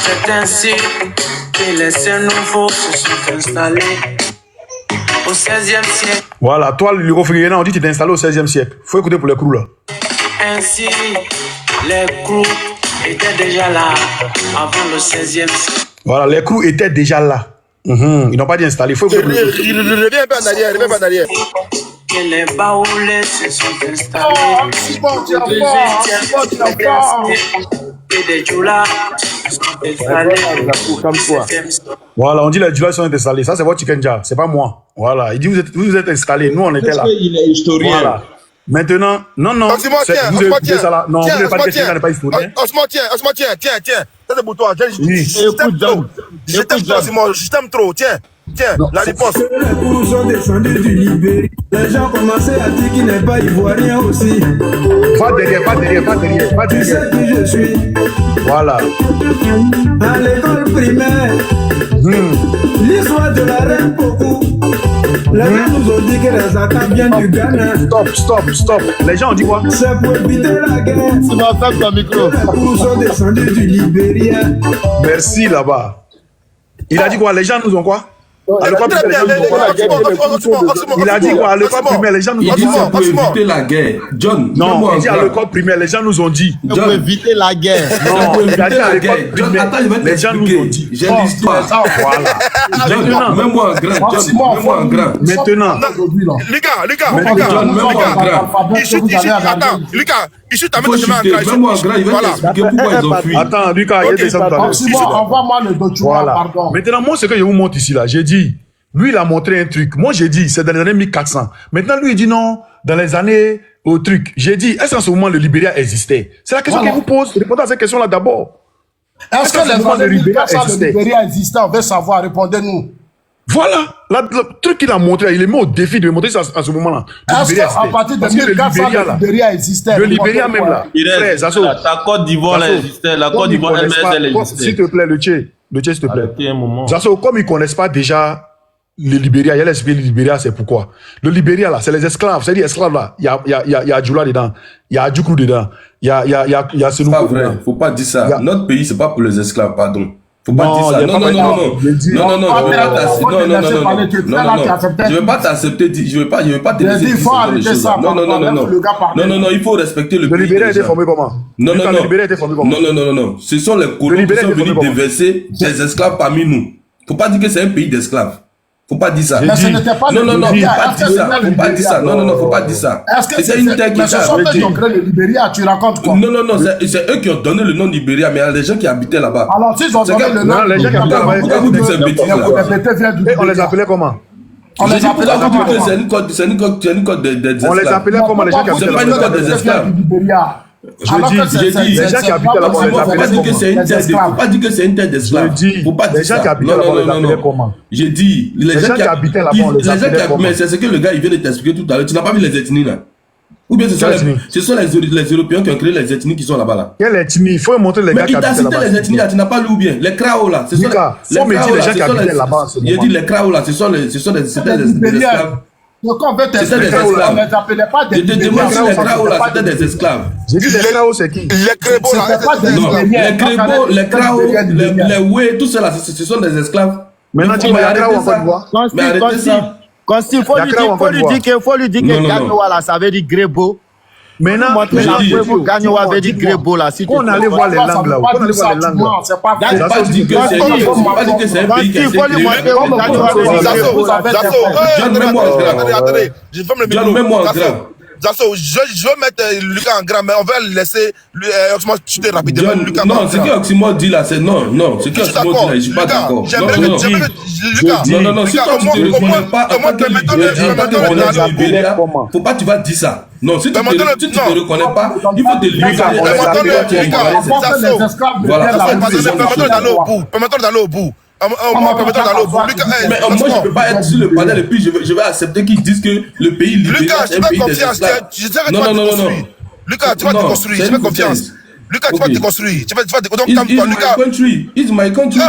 C'est ainsi que les saints nouveaux se sont installés au 16e siècle. Voilà, toi, le Lirofriena, on dit que tu t'es installé au 16e siècle. Faut écouter pour les crews là. Ainsi, les crews étaient déjà là avant le 16e siècle. Voilà, les crews étaient déjà là. Ils n'ont pas dit installé. Faut écouter. Reviens pas en arrière. Que les baoulés se sont installés. Et des djoulas sont installés. Voilà, on dit les djoulas sont installés. Ça, c'est votre chicken jar. C'est pas moi. Voilà, il dit vous êtes installés. Nous, on était là. Il est historien. Voilà. Maintenant, non. Vous écoutez ça là. Non, vous n'avez pas dit que quelqu'un n'est pas historien. Osman, tiens. Ça, c'est pour toi. Je t'aime trop. Tiens, la réponse. Les cours sont descendus du Libéria. Les gens commençaient à dire qu'il n'est pas ivoirien aussi. Pas derrière. Tu sais qui je suis. Voilà. À l'école primaire, l'histoire de la reine Pokou. Les gens nous ont dit que les attaques viennent du Ghana. Stop. Les gens ont dit quoi? C'est pour éviter la guerre. Tu m'attaques ton micro. Les cours sont descendus du Libéria. Merci là-bas. Il a dit quoi? Les gens nous ont quoi? À l'école primaire, il a dit quoi? À l'école primaire, les gens nous ont dit. Pour éviter la guerre. John, non, il dit à l'école primaire, les gens nous ont dit. Pour éviter la guerre. Non, il a dit à l'école primaire, les gens nous ont dit. J'ai l'histoire. John, mets-moi en grand. John, mets-moi en grand. Maintenant. Lucas, John, mets-moi en grand. attends, Lucas, il chute avec Faut chuter, mets-moi en grand, il va t'expliquer pourquoi ils ont fui. Attends, Lucas, il y a des hommes. Envoie-moi le document, pardon. Maintenant, moi, ce que je vous montre ici, là, j'ai dit, lui, il a montré un truc. Moi, j'ai dit, c'est dans les années 1400. Maintenant, lui, il dit non, dans les années, au truc. J'ai dit, est-ce qu'en ce moment, le Libéria existait? C'est la question qu'il vous pose. Répondez à cette question-là d'abord. Est-ce que les années 1400, le Libéria existait? On veut savoir, répondez-nous. Voilà, le truc qu'il a montré, il est mis au défi de montrer ça à ce moment-là. Est-ce qu'à partir de 1400, le Libéria existait? Le Libéria même là. La Côte d'Ivoire existait, la Côte d'Ivoire MSL existait. S'il te plaît, le Tché, s'il te plaît. Un moment. Zasso, comme ils ne connaissent pas déjà le Libéria, il y a l'expliqué le Libéria, c'est pourquoi. Le Libéria là, c'est les esclaves. C'est-à-dire, esclaves là, il y a Adjoula dedans, il y a Adjoukrou dedans, il y a C'est pas vrai, faut pas dire ça. Notre pays, c'est pas pour les esclaves, pardon. Faut pas dire ça. Non, je veux pas t'accepter. Je veux pas te laisser dire ça. Non, il faut respecter le pays. Le Libéria était formé comment? Non. Ce sont les colons qui sont venus déverser des esclaves parmi nous. Faut pas dire que c'est un pays d'esclaves. Faut pas dire ça. Mais ce n'était pas non, faut pas dire ça. Non, faut pas dire ça. Est-ce que c'est une terre qui ont créé le Libéria? Tu racontes quoi? Non, c'est eux qui ont donné le nom de Libéria, mais il y a des gens qui habitaient là-bas. Alors, s'ils ont donné le nom, les gens qui habitaient là-bas, on les appelait comment? On les appelait comment? C'est une code des esclaves. On les appelait comment, les gens qui habitaient là-bas? C'est pas une code des esclaves. J'ai dit, les gens qui habitaient là-bas, on les appelait comment? Faut pas dire que c'est une terre d'esclaves. Faut pas dire ça. Les gens qui habitaient là-bas, on les appelait comment? J'ai dit, les gens qui habitaient là-bas, on les appelait comment? Mais c'est ce que le gars il vient de t'expliquer tout à l'heure. Tu n'as pas vu les ethnies là? Ou bien ce sont les Européens qui ont créé les ethnies qui sont là-bas là. Quelle ethnie? Il faut montrer les gars qui habitaient là-bas. Mais il t'a cité les ethnies là, tu n'as pas lu ou bien? Les Krao là, ce sont les gens qui habitaient là-bas. J'ai dit les Krao là, ce sont des esclaves. Donc on veut t'expliquer, on ne les appelait pas des Libériens. Je te demande si les Krao là, c'était des esclaves. J'ai dit les Krao c'est qui? Les Krébos là. Les Krébos, les Krao, les Oué, tout cela, ce sont des esclaves. Maintenant tu vas Krao en Côte d'Ivoire. Mais arrêtez ça. Il faut lui dire que Gagnoa là, ça veut dire Grébo. Maintenant, Gagnoa veut dire Grébo là. Si on allait voir les langues là, on allait voir les langues là. C'est pas vrai. C'est pas dit que c'est un pays qui a été John, mets-moi en grand. John, mets-moi en grand. Zasso, je veux mettre Lucas en grand, mais on va laisser Oxmo chuter rapidement. Lucas, non, ce que Oxmo dit là, c'est non. Ce que Oxmo dit là, je suis pas d'accord. Non, si toi tu te reconnais pas, faut pas tu vas dire ça. Non, si tu te reconnais pas, il faut te libérer. Voilà, permettons d'aller au bout. Mais moi je peux pas être sur le panel et puis je vais accepter qu'ils disent que le pays libérien est un pays des esclaves. Non. Lucas, tu vas te construire, j'ai confiance. Lucas, tu vas te construire. Tu vas te construire. It's my country.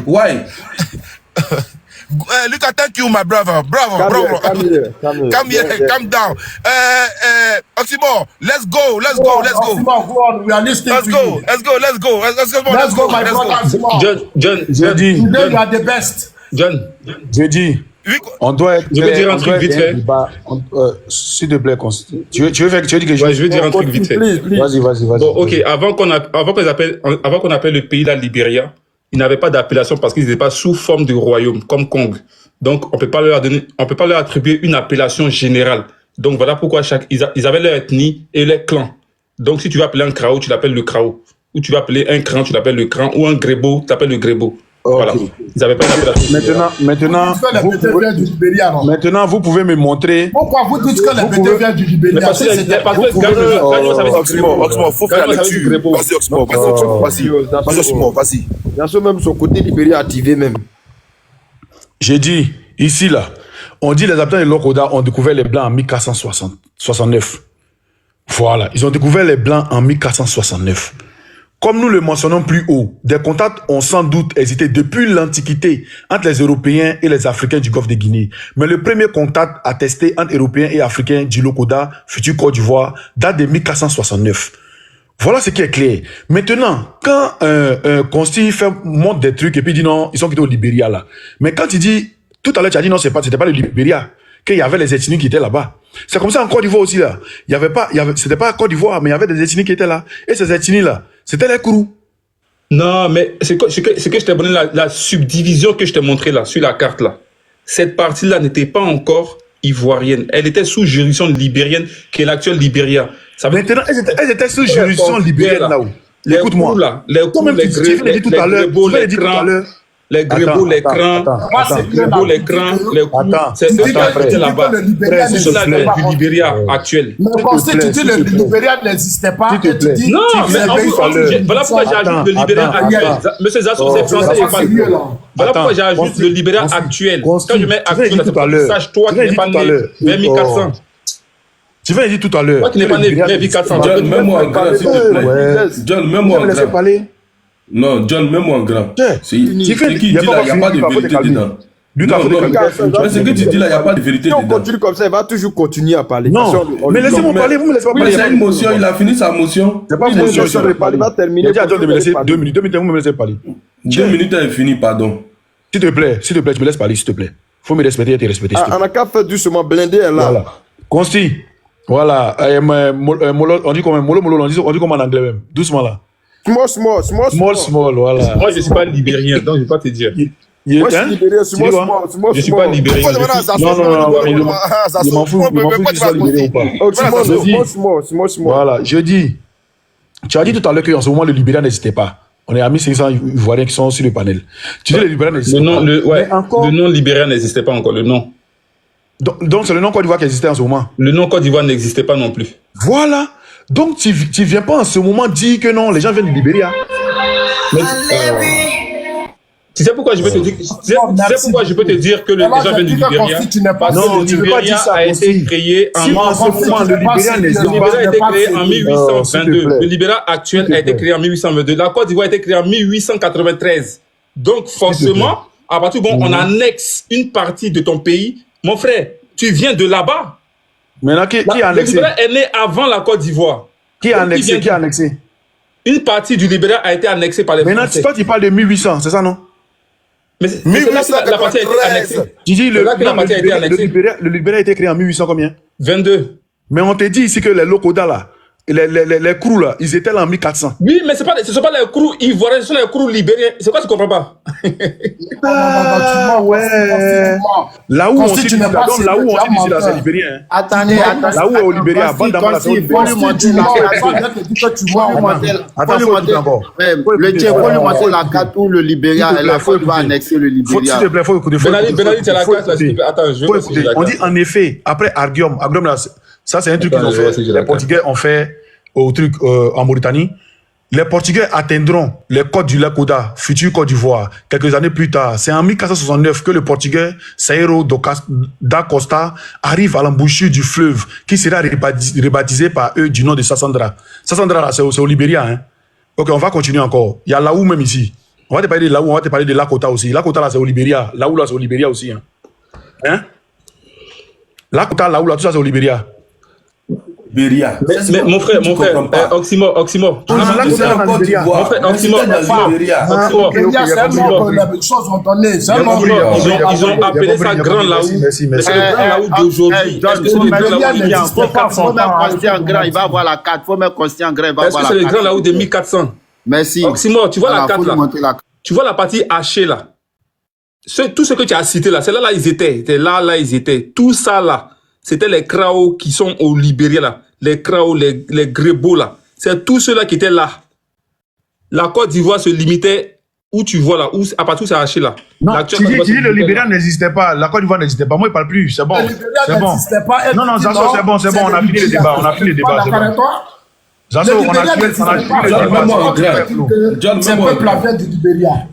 Why? Lucas, thank you, my brother. Bravo. Come here, calm down. Oximo, let's go. We are listening to you. Let's go, my brother. John, today you are the best. John, je dis, on doit être. Je vais dire un truc vite fait. S'il te plaît, tu veux dire quelque chose? Je vais dire un truc vite fait. Vas-y. Bon, ok, avant qu'on appelle le pays la Libéria, ils n'avaient pas d'appellation parce qu'ils n'étaient pas sous forme de royaume, comme Kong. Donc, on peut pas leur attribuer une appellation générale. Donc, voilà pourquoi ils avaient leur ethnie et leur clan. Donc, si tu veux appeler un Krao, tu l'appelles le Krao. Ou tu vas appeler un Kran, tu l'appelles le Kran. Ou un Grébo, tu l'appelles le Grébo. Okay. Voilà. Ils n'avaient pas d'appellation. Maintenant, vous pouvez me montrer. Pourquoi vous dites que les BT vient du Libéria? Parce que Gagnon, ça veut dire Oxmo, faut faire la lecture. Vas-y, Oxmo, vas-y. Dans même son côté Libéria activé même. J'ai dit, ici là, on dit les habitants de Lokoda ont découvert les Blancs en 1469. Voilà, ils ont découvert les Blancs en 1469. Comme nous le mentionnons plus haut, des contacts ont sans doute existé depuis l'Antiquité entre les Européens et les Africains du Golfe de Guinée. Mais le premier contact attesté entre Européens et Africains du Lokoda, futur Côte d'Ivoire, date de 1469. Voilà ce qui est clair. Maintenant, quand Consti montre des trucs et puis il dit non, ils sont quittés au Libéria là. Mais quand il dit, tout à l'heure tu as dit non, c'était pas le Libéria, qu'il y avait les ethnies qui étaient là-bas. C'est comme ça en Côte d'Ivoire aussi là. C'était pas Côte d'Ivoire, mais il y avait des ethnies qui étaient là. Et ces ethnies là, c'était les Kourous. Non, mais ce que je t'ai donné, la subdivision que je t'ai montré là, sur la carte là, cette partie-là n'était pas encore ivoirienne. Elle était sous juridiction libérienne, qui est l'actuelle Libéria. Maintenant, elles étaient sous juridiction libérienne là-haut. Écoute-moi. Les Kourous, les Grébaux, les crans, les Grébaux, les crans, les Kourous, c'est eux qui étaient là-bas. C'est sur la du Libéria actuel. Mais bon, si tu dis le Libéria n'existait pas, et tu dis... Non, mais voilà pourquoi j'ajoute le Libéria actuel. Monsieur Zasso, c'est français et pas le... Voilà pourquoi j'ajoute le Libéria actuel. Quand je mets actuel, sache-toi qu'il n'est pas né vers 1400. Tu viens de dire tout à l'heure. Toi qui n'es pas né vers 1400. John, mets-moi en grand, s'il te plaît. John, mets-moi en grand. Non, John, mets-moi en grand. C'est qui dit là, il n'y a pas de vérité dedans. Mais ce que tu dis là, il n'y a pas de vérité dedans. Si on continue comme ça, il va toujours continuer à parler. Non, mais laissez-moi parler, vous me laissez pas parler. C'est une motion, il a fini sa motion. C'est pas une motion, il va terminer. Il a dit à John de me laisser 2 minutes, vous me laissez parler. 2 minutes, elle est finie, pardon. S'il te plaît, tu me laisses parler, s'il te plaît. Faut me respecter et te respecter. On a qu'à faire doucement, blindé est là. Voilà. Consti, voilà. On dit comment on dit comment en anglais même. Doucement là. Small, voilà. Moi, je ne suis pas libérien, donc je ne vais pas te dire. Moi, je suis libérien, small. Je ne suis pas libérien. Non, je m'en fous que tu sois libéré ou pas. Voilà, je dis, tu as dit tout à l'heure qu'en ce moment, le Libéria n'existait pas. On est à 1500 Ivoiriens qui sont sur le panel. Tu dis le Libéria n'existait pas. Le nom Libéria n'existait pas encore, le nom. Donc, c'est le nom Côte d'Ivoire qui existait en ce moment. Le nom Côte d'Ivoire n'existait pas non plus. Voilà. Donc, tu viens pas en ce moment dire que non, les gens viennent du Libéria. Tu sais pourquoi je peux te dire, que les gens viennent du Libéria? Parce que le Libéria a été créé en 1822. Le Libéria actuel a été créé en 1822. La Côte d'Ivoire a été créée en 1893. Donc, forcément, à partir du moment où on annexe une partie de ton pays, mon frère, tu viens de là-bas. Maintenant, qui a annexé? Le Libéria est né avant la Côte d'Ivoire. Qui a annexé? Une partie du Libéria a été annexée par les Français. Maintenant, toi, tu parles de 1800, c'est ça, non? Mais c'est là que la partie a été annexée. Tu dis le Libéria a été créé en 1800 combien? 22. Mais on te dit ici que les Lokoda là, les Kourous là, ils étaient là en 1400. Oui, mais ce ne sont pas les Kourous ivoiriens, ce sont les Kourous libériens. C'est quoi, tu comprends pas? Ouais. Là où on dit ici, là, c'est libérien. Attendez. Là où est au Libéria, avant d'abord, c'est au Libéria. Faut lui montrer la carte où le Libéria est là. Faut annexer le Libéria. S'il te plaît, faut écouter. Benali, tu as la carte là. Attends, je vais écouter. On dit en effet, après Argyom là, ça c'est un truc qu'ils ont fait. Les Portugais ont fait au truc en Mauritanie. Les Portugais atteindront les côtes du lac Oda, future Côte d'Ivoire, quelques années plus tard. C'est en 1469 que le Portugais Saero da Costa arrive à l'embouchure du fleuve, qui sera rebaptisé par eux du nom de Sassandra. Sassandra, là, c'est au Libéria. Hein. Ok, on va continuer encore. Il y a Laou même ici. On va te parler de Laou, on va te parler de Lakota aussi. Lakota, là, c'est au Libéria. Laou, là, c'est au Libéria aussi. Hein? Lakota, Laou, là, tout ça, c'est au Libéria. Libéria. Mais mon frère, Oxymore. Mon frère, Oxymore. Ils ont appelé ça Grand Laou. Mais c'est le Grand Laou d'aujourd'hui. Est-ce que c'est le Grand Laou de 1400? Il va avoir la carte. Faut mettre Constant Grand, il va avoir la carte. Est-ce que c'est le Grand Laou de 1400? Merci. Oxymore, tu vois la carte là? Tu vois la partie hachée là? Tout ce que tu as cité là, c'est là ils étaient. Là ils étaient. Tout ça là, c'était les Krao qui sont au Libéria là. Les Krao, les Grébaux là. C'est tous ceux-là qui étaient là. La Côte d'Ivoire se limitait où tu vois là, à partir où c'est haché là. Non, tu dis le Libéria n'existait pas, la Côte d'Ivoire n'existait pas. Moi, il ne parle plus, c'est bon. C'est bon. Non, Zasso, c'est bon, on a fini le débat. Zasso, on a fini le débat.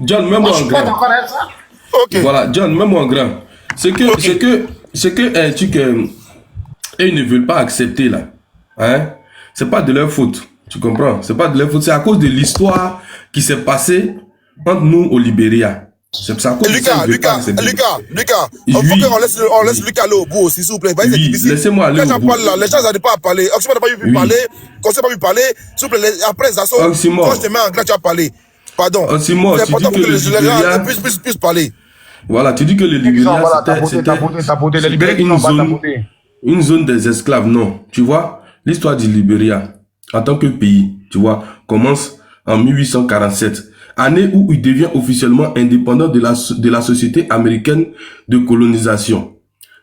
John, même en grand. Voilà, John, même en grand. C'est que ils ne veulent pas accepter là. Hein? C'est pas de leur faute. Tu comprends? C'est pas de leur faute. C'est à cause de l'histoire qui s'est passée entre nous au Libéria. C'est ça. Lucas, on laisse Lucas aller au bout aussi, s'il vous plaît. Oui, laissez-moi aller au bout. Les gens n'arrivent pas à parler. Oxymore n'a pas pu parler. Conseil n'a pas pu parler. S'il vous plaît, après Zasso, quand je te mets en grand, tu vas parler. Pardon. Oxymore, tu dis que le Libéria puisse parler. Voilà, tu dis que le Libéria, c'était une zone des esclaves. Non, tu vois, l'histoire du Libéria, en tant que pays, tu vois, commence en 1847. Année où il devient officiellement indépendant de la société américaine de colonisation.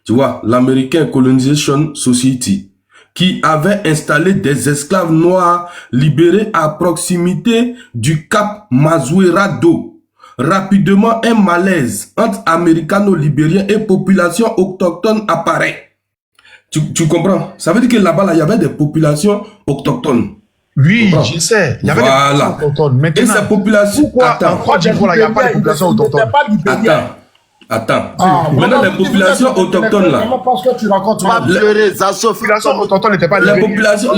Tu vois, l'American Colonization Society, qui avait installé des esclaves noirs libérés à proximité du Cap Mazuerado. Rapidement, un malaise entre américano-libériens et population autochtone apparaît. Tu comprends? Ça veut dire que là-bas, il y avait des populations autochtones. Oui, je sais. Il y avait des populations autochtones. Maintenant, et ces populations... Pourquoi en Côte d'Ivoire, il n'y a pas de population autochtone? Attends. Maintenant, les populations autochtones, là... Parce que tu racontes ma pleurer, ça sauf. Les populations autochtones n'étaient pas les populations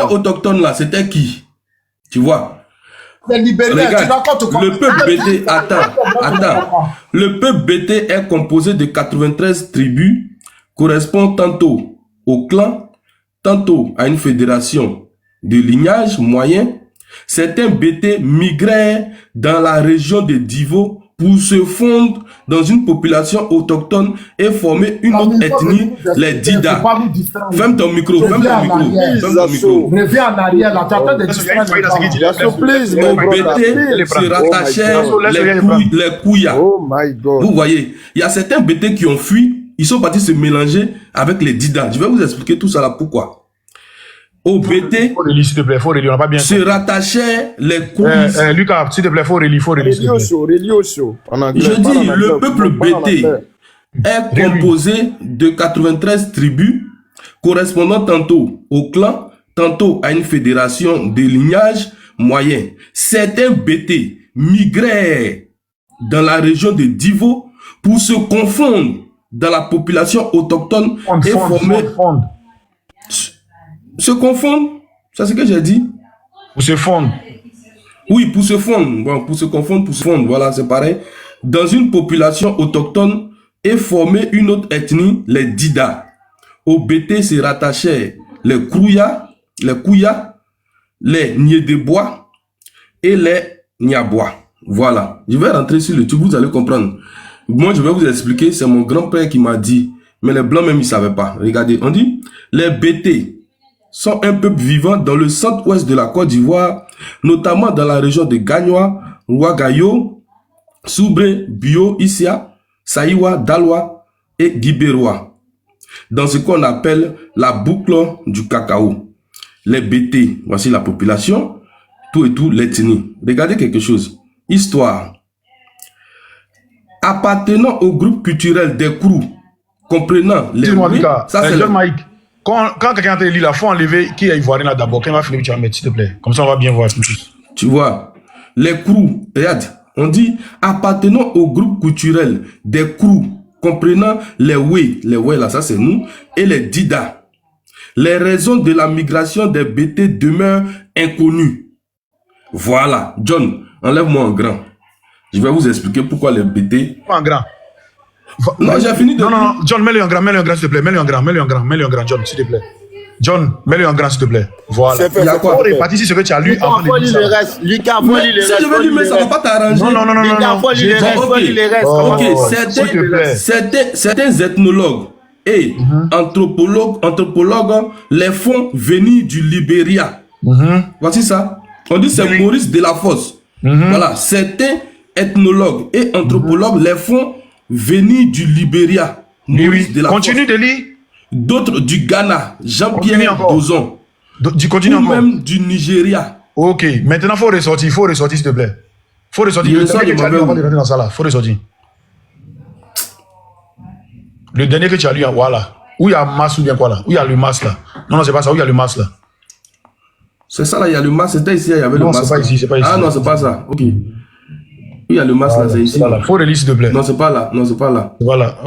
autochtones, là, c'était qui? Tu vois? Regarde, le peuple BT... Attends. Le peuple BT est composé de 93 tribus, correspond tantôt au clan, tantôt à une fédération de lignage moyen. Certains BT migraient dans la région de Divo pour se fondre dans une population autochtone et former une autre ethnie, les Dida. Ferme ton micro, Reviens en arrière, là, tu attends des différences. Au BT se rattachaient les Kouya. Vous voyez, il y a certains BT qui ont fui, ils sont partis se mélanger avec les Dida. Je vais vous expliquer tout ça là, pourquoi. Au BT, se rattachaient les Kouris. Lucas, s'il te plaît, faut relire. Je dis, le peuple BT est composé de 93 tribus, correspondant tantôt au clan, tantôt à une fédération de lignage moyen. Certains BT migraient dans la région de Divo pour se confondre dans la population autochtone et former... Se confondre, c'est ce que j'ai dit. Pour se fondre. Oui, pour se fondre. Bon, pour se confondre, pour se fondre, voilà, c'est pareil. Dans une population autochtone et former une autre ethnie, les Dida. Au BT se rattachaient les Kouya, les Niedebois et les Niabois. Voilà. Je vais rentrer sur le truc, vous allez comprendre. Moi, je vais vous expliquer, c'est mon grand-père qui m'a dit, mais les Blancs même, ils ne savaient pas. Regardez, on dit, les BT sont un peuple vivant dans le centre-ouest de la Côte d'Ivoire, notamment dans la région de Gagnoa, Ouagayo, Soubré, Bio, Issia, Saïwa, Daloa et Guibéroa. Dans ce qu'on appelle la boucle du cacao. Les BT, voici la population, tout et tout l'ethnie. Regardez quelque chose. Histoire. Appartenant au groupe culturel des Krou, comprenant les... Ça c'est John Mike. Quand quelqu'un te lit là, faut enlever qui est ivoirien là d'abord. Quand il va finir, tu vas mettre, s'il te plaît. Comme ça, on va bien voir plus. Tu vois, les Krou, regarde, on dit appartenant au groupe culturel des Krou, comprenant les Wé là, ça c'est nous, et les Dida. Les raisons de la migration des BT demeurent inconnues. Voilà, John, enlève-moi en grand. Je vais vous expliquer pourquoi les BT... Pas en grand. Non, j'ai fini de... Non, John, mets-le en grand, s'il te plaît. Mets-le en grand, John, s'il te plaît. John, mets-le en grand, s'il te plaît. Voilà. Il y a quoi? On répartit ce que tu as lu avant de lire ça. Lucas, faut lire le reste. Si je vais lui mettre, ça ne va pas t'arranger. Non. Lucas, faut lire le reste. Ok, certains ethnologues et anthropologues les font venir du Libéria. Voici ça. On dit c'est Maurice Delafosse. Voilà, certains ethnologues et anthropologues les font venir du Libéria. Oui. Continue de lire. D'autres du Ghana, Jean-Pierre Dozon. Continue encore. Même du Nigeria. Ok, maintenant il faut ressortir, s'il te plaît. Faut ressortir. Faut ressortir. Le dernier que tu as lu, voilà. Où il y a masse ou bien quoi là? Où il y a le masse là? Non, c'est pas ça. Où il y a le masse là? C'est ça là, il y a le masse. C'était ici, il y avait le masse. Non, c'est pas ici. Ah non, c'est pas ça. Ok. Il y a le masque là, c'est ici. Faut relire s'il te plaît. Non, c'est pas là. Voilà.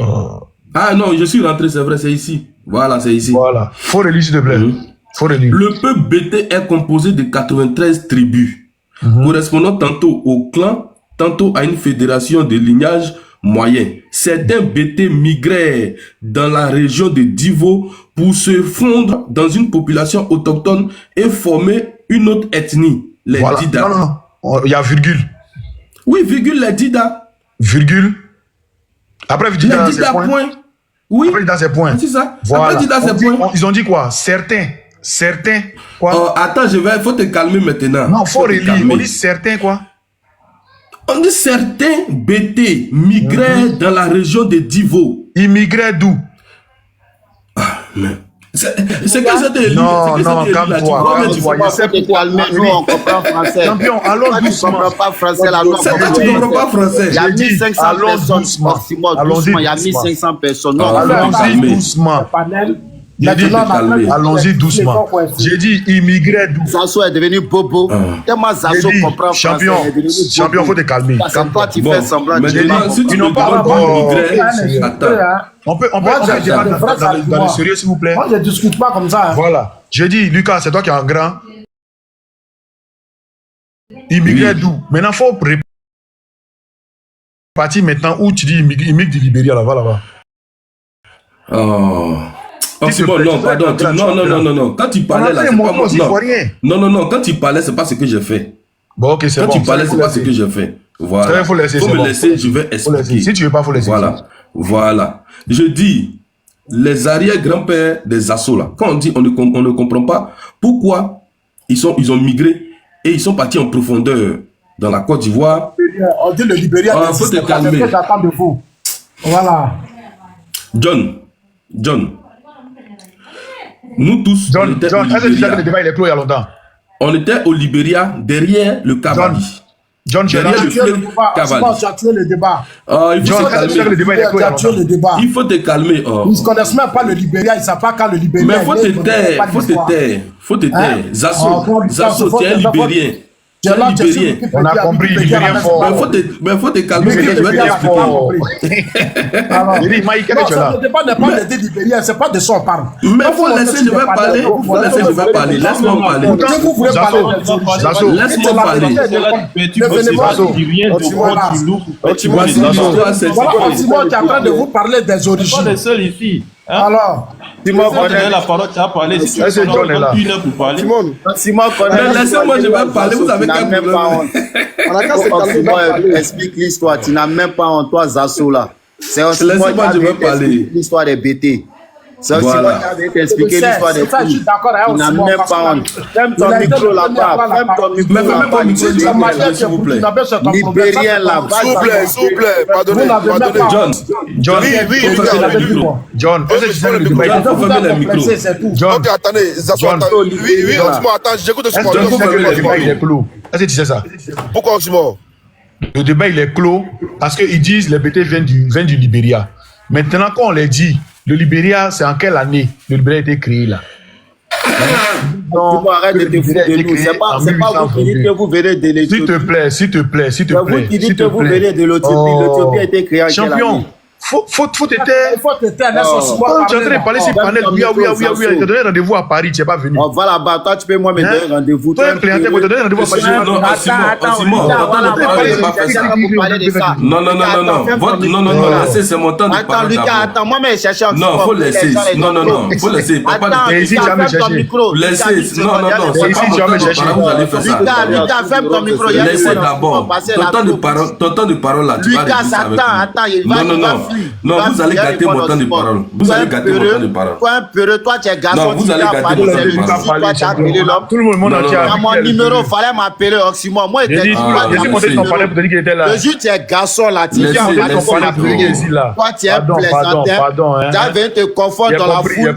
Ah non, je suis rentré, c'est vrai, c'est ici. Voilà, c'est ici. Voilà. Faut relire s'il te plaît. Faut relire. Le peuple BT est composé de 93 tribus, correspondant tantôt au clan, tantôt à une fédération de lignage moyen. Certains BT migraient dans la région de Divo pour se fondre dans une population autochtone et former une autre ethnie, les Dida. Non, il y a virgule. Oui, virgule, les Dida. Virgule. Après, les Dida, point. Oui. Après, Dida, c'est point. C'est ça. Voilà. Après, Dida, c'est point. Ils ont dit quoi? Certains. Quoi? Attends, faut te calmer maintenant. Non, faut relire. On dit certains, quoi? On dit certains BT migraient dans la région de Divo. Ils migraient d'où? C'est que c'était non, calme-toi. C'est pour calmer, nous on comprend français. Champion, allons doucement. Tu ne comprends pas français, la loi. Tu ne comprends pas français. Il y a 1500 personnes. Doucement, il y a 1500 personnes. Allons-y doucement. Allons-y doucement. J'ai dit immigré d'où? Zazo est devenu bobo. Tellement Zazo comprend français. Champion, faut te calmer. Quand toi tu fais semblant de ils n'ont pas immigré. Attends. On peut débattre dans le sérieux, s'il vous plaît. Moi, je ne discute pas comme ça. Voilà. J'ai dit, Lucas, c'est toi qui es un grand. Immigré d'où? Maintenant, il faut partir maintenant où tu dis immigre du Libéria, là-bas. Oh, c'est bon, non, pardon. Non. Quand tu parlais là, c'est pas moi. Non. Quand tu parlais, c'est pas ce que j'ai fait. Bon, ok, c'est bon. Quand tu parlais, c'est pas ce que j'ai fait. Voilà. Il faut me laisser, je vais expliquer. Si tu veux pas, faut laisser. Voilà. Je dis, les arrière-grands-pères des assauts là, quand on dit on ne comprend pas pourquoi ils ont migré et ils sont partis en profondeur dans la Côte d'Ivoire. On dit le Libéria. Faut te calmer. J'attends de vous. Voilà. John, nous tous, John, le débat il est clos il y a longtemps. On était au Libéria derrière le Cavalli. John, tu as tué le débat. Il faut te calmer. Ils ne connaissent même pas le Libéria, ils ne savent pas quand le Libéria. Mais faut te taire. Zasso, tu es un Libérien. On a compris, Libérien fort. Mais faut te calmer, je vais t'expliquer. Le débat n'est pas de Libérien, c'est pas de ça on parle. Mais faut laisser, je vais parler. Laisse-moi parler. Vous voulez parler. Laisse-moi parler. Voilà, tu es en train de vous parler des origines. On est seul ici. Alors, Simon connaît la parole, tu as parlé. Si tu veux, on a 1 heure pour parler. Simon connaît. Laissez-moi, je vais parler. Vous avez qu'un problème. Explique l'histoire. Tu n'as même pas honte, toi, Zasso là. C'est aussi moi qui vais parler. L'histoire des BT. C'est aussi moi qui vais t'expliquer l'histoire des filles. Tu n'as même pas honte. Ferme ton micro là-bas. Ferme ton micro là-bas. S'il vous plaît. Libérien là. S'il vous plaît. Pardonnez. John, ok, attendez. Oui, attends, j'écoute ce moment. Le débat il est clos. Est-ce que tu sais ça? Pourquoi Oxymore? Le débat il est clos parce qu'ils disent les BT viennent du Libéria. Maintenant, quand on les dit, le Libéria, c'est en quelle année le Libéria a été créé là? Non, arrête de te foutre de nous. C'est pas vous qui dites que vous venez de l'Éthiopie. S'il te plaît. Vous qui dites que vous venez de l'Éthiopie. L'Éthiopie a été créée en quelle année? Champion, faut te taire. Quand tu es en train de parler sur panel, oui, tu as donné rendez-vous à Paris, tu n'es pas venu. On va là-bas, toi tu peux moi me donner rendez-vous. Toi, un clientèle, tu as donné rendez-vous à Paris. Non, laissez, c'est mon temps de parole. Attends, Lucas, attends, moi mais chercher un Non, faut laisser. Non, faut laisser. Papa, ici, tu vas me chercher. Laissez. Non, c'est pas mon temps de parole, vous allez faire ça. Lucas, ferme ton micro. Laissez d'abord. Ton temps de parole là, tu vas Lucas, attends, il va. Non, vous allez gâter mon temps de parole. Vous allez gâter mon temps de parole. Toi, tu es garçon. Non, vous allez gâter mon temps de parole. Tout le monde entier. Mon numéro, fallait m'appeler Oxymore. Moi, j'ai monté ton palais pour te dire qu'il était là. Le juge, tu es garçon là. Tu es là. Toi, tu es plaisantin. Tu avais te confondre dans la foule.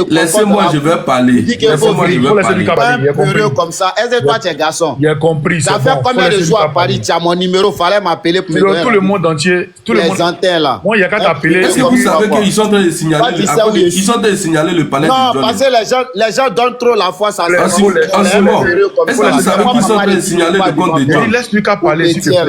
Laissez-moi, je vais parler. Laissez-moi, je vais parler. Peureux comme ça. Est-ce que toi, tu es garçon? J'ai compris. Ça fait combien de jours à Paris? Tu as mon numéro, fallait m'appeler pour me donner. Tout le monde entier. Tout le monde. Là. Moi, il n'y a qu'à t'appeler. Est-ce que vous savez qu'ils sont en train de signaler le palais non, du John? parce que les gens donnent trop la foi. Ça est-ce que vous savez qu'ils sont en train de signaler le compte de John? Laisse Lucas parler, s'il te plaît.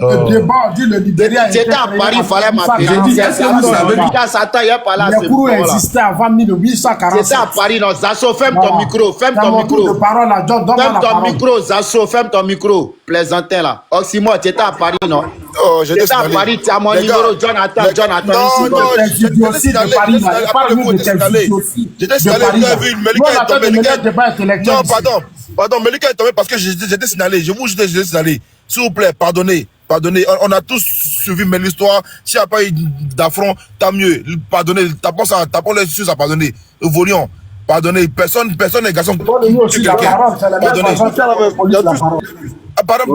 Le débat, on dit le Libéria. C'était à Paris, il fallait m'appeler. J'ai dit, est-ce que vous savez Satan, il n'y a pas là. Le courroux existait avant 1847. C'était à Paris, non. Zasso, ferme ton micro. Ferme ton micro. Ferme ton micro, Zasso, ferme ton micro. Plaisantin là. Oxymore, tu étais à Paris, non? Oh, j'étais à Paris, tu as mon numéro, Jonathan. Non, non, j'étais signalé. J'étais signalé, vous avez vu, Melika est tombé. Non, pardon, Melika est tombé parce que j'étais signalé. Je vous jure, j'étais signalé. S'il vous plaît, pardonnez. On a tous suivi mais l'histoire. S'il n'y a pas eu d'affront, tant mieux. Pardonnez. Tapons les choses à pardonner. Évoluons. Pardonnez. Personne n'est garçon. Pardonnez. Pardon,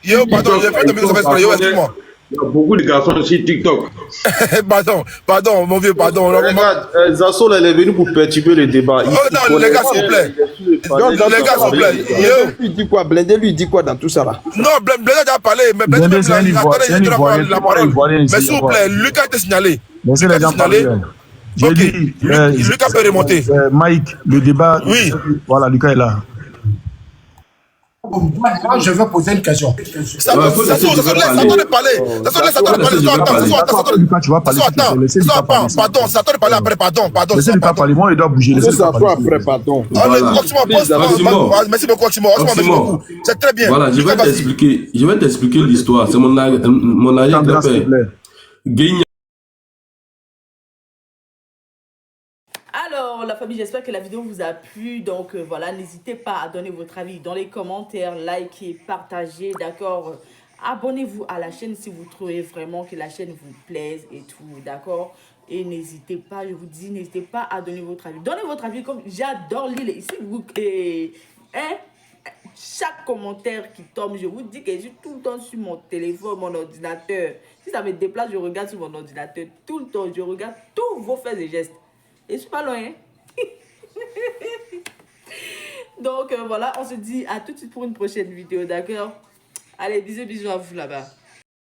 yo, pardon, j'ai fait de mes affaires, yo, excuse-moi. Il y a beaucoup de garçons sur TikTok. Pardon, mon vieux, pardon. Regarde, Zasso, elle est venue pour perturber le débat. Oh non, les gars, s'il vous plaît. Les gars, s'il vous plaît. Lui dit quoi? Blindé, lui dit quoi dans tout ça là? Non, Blindé a déjà parlé, mais Blindé a la parole. Mais s'il vous plaît, Lucas a été signalé. Laissez les gens parler. Ok, Lucas peut remonter. Mike, le débat. Oui. Voilà, Lucas est là. Moi, je veux poser une question. Ça attend de parler. Pardon, ça attend de parler après, pardon. Laissez-lui pas parler, moi il doit bouger. Laissez ça après, pardon. Merci beaucoup, Oxymore. C'est très bien. Voilà, je vais t'expliquer l'histoire. C'est mon arrière-grand-père. Guignan. Alors, la famille, j'espère que la vidéo vous a plu. Donc, voilà, n'hésitez pas à donner votre avis dans les commentaires, likez, partagez, d'accord? Abonnez-vous à la chaîne si vous trouvez vraiment que la chaîne vous plaise et tout, d'accord? Et n'hésitez pas, je vous dis, n'hésitez pas à donner votre avis. Donnez votre avis comme j'adore lire. Ici, chaque commentaire qui tombe, je vous dis que je suis tout le temps sur mon téléphone, mon ordinateur. Si ça me déplace, je regarde sur mon ordinateur tout le temps. Je regarde tous vos faits et gestes. Et je suis pas loin. Donc voilà, on se dit à tout de suite pour une prochaine vidéo, d'accord? Allez, bisous à vous là-bas.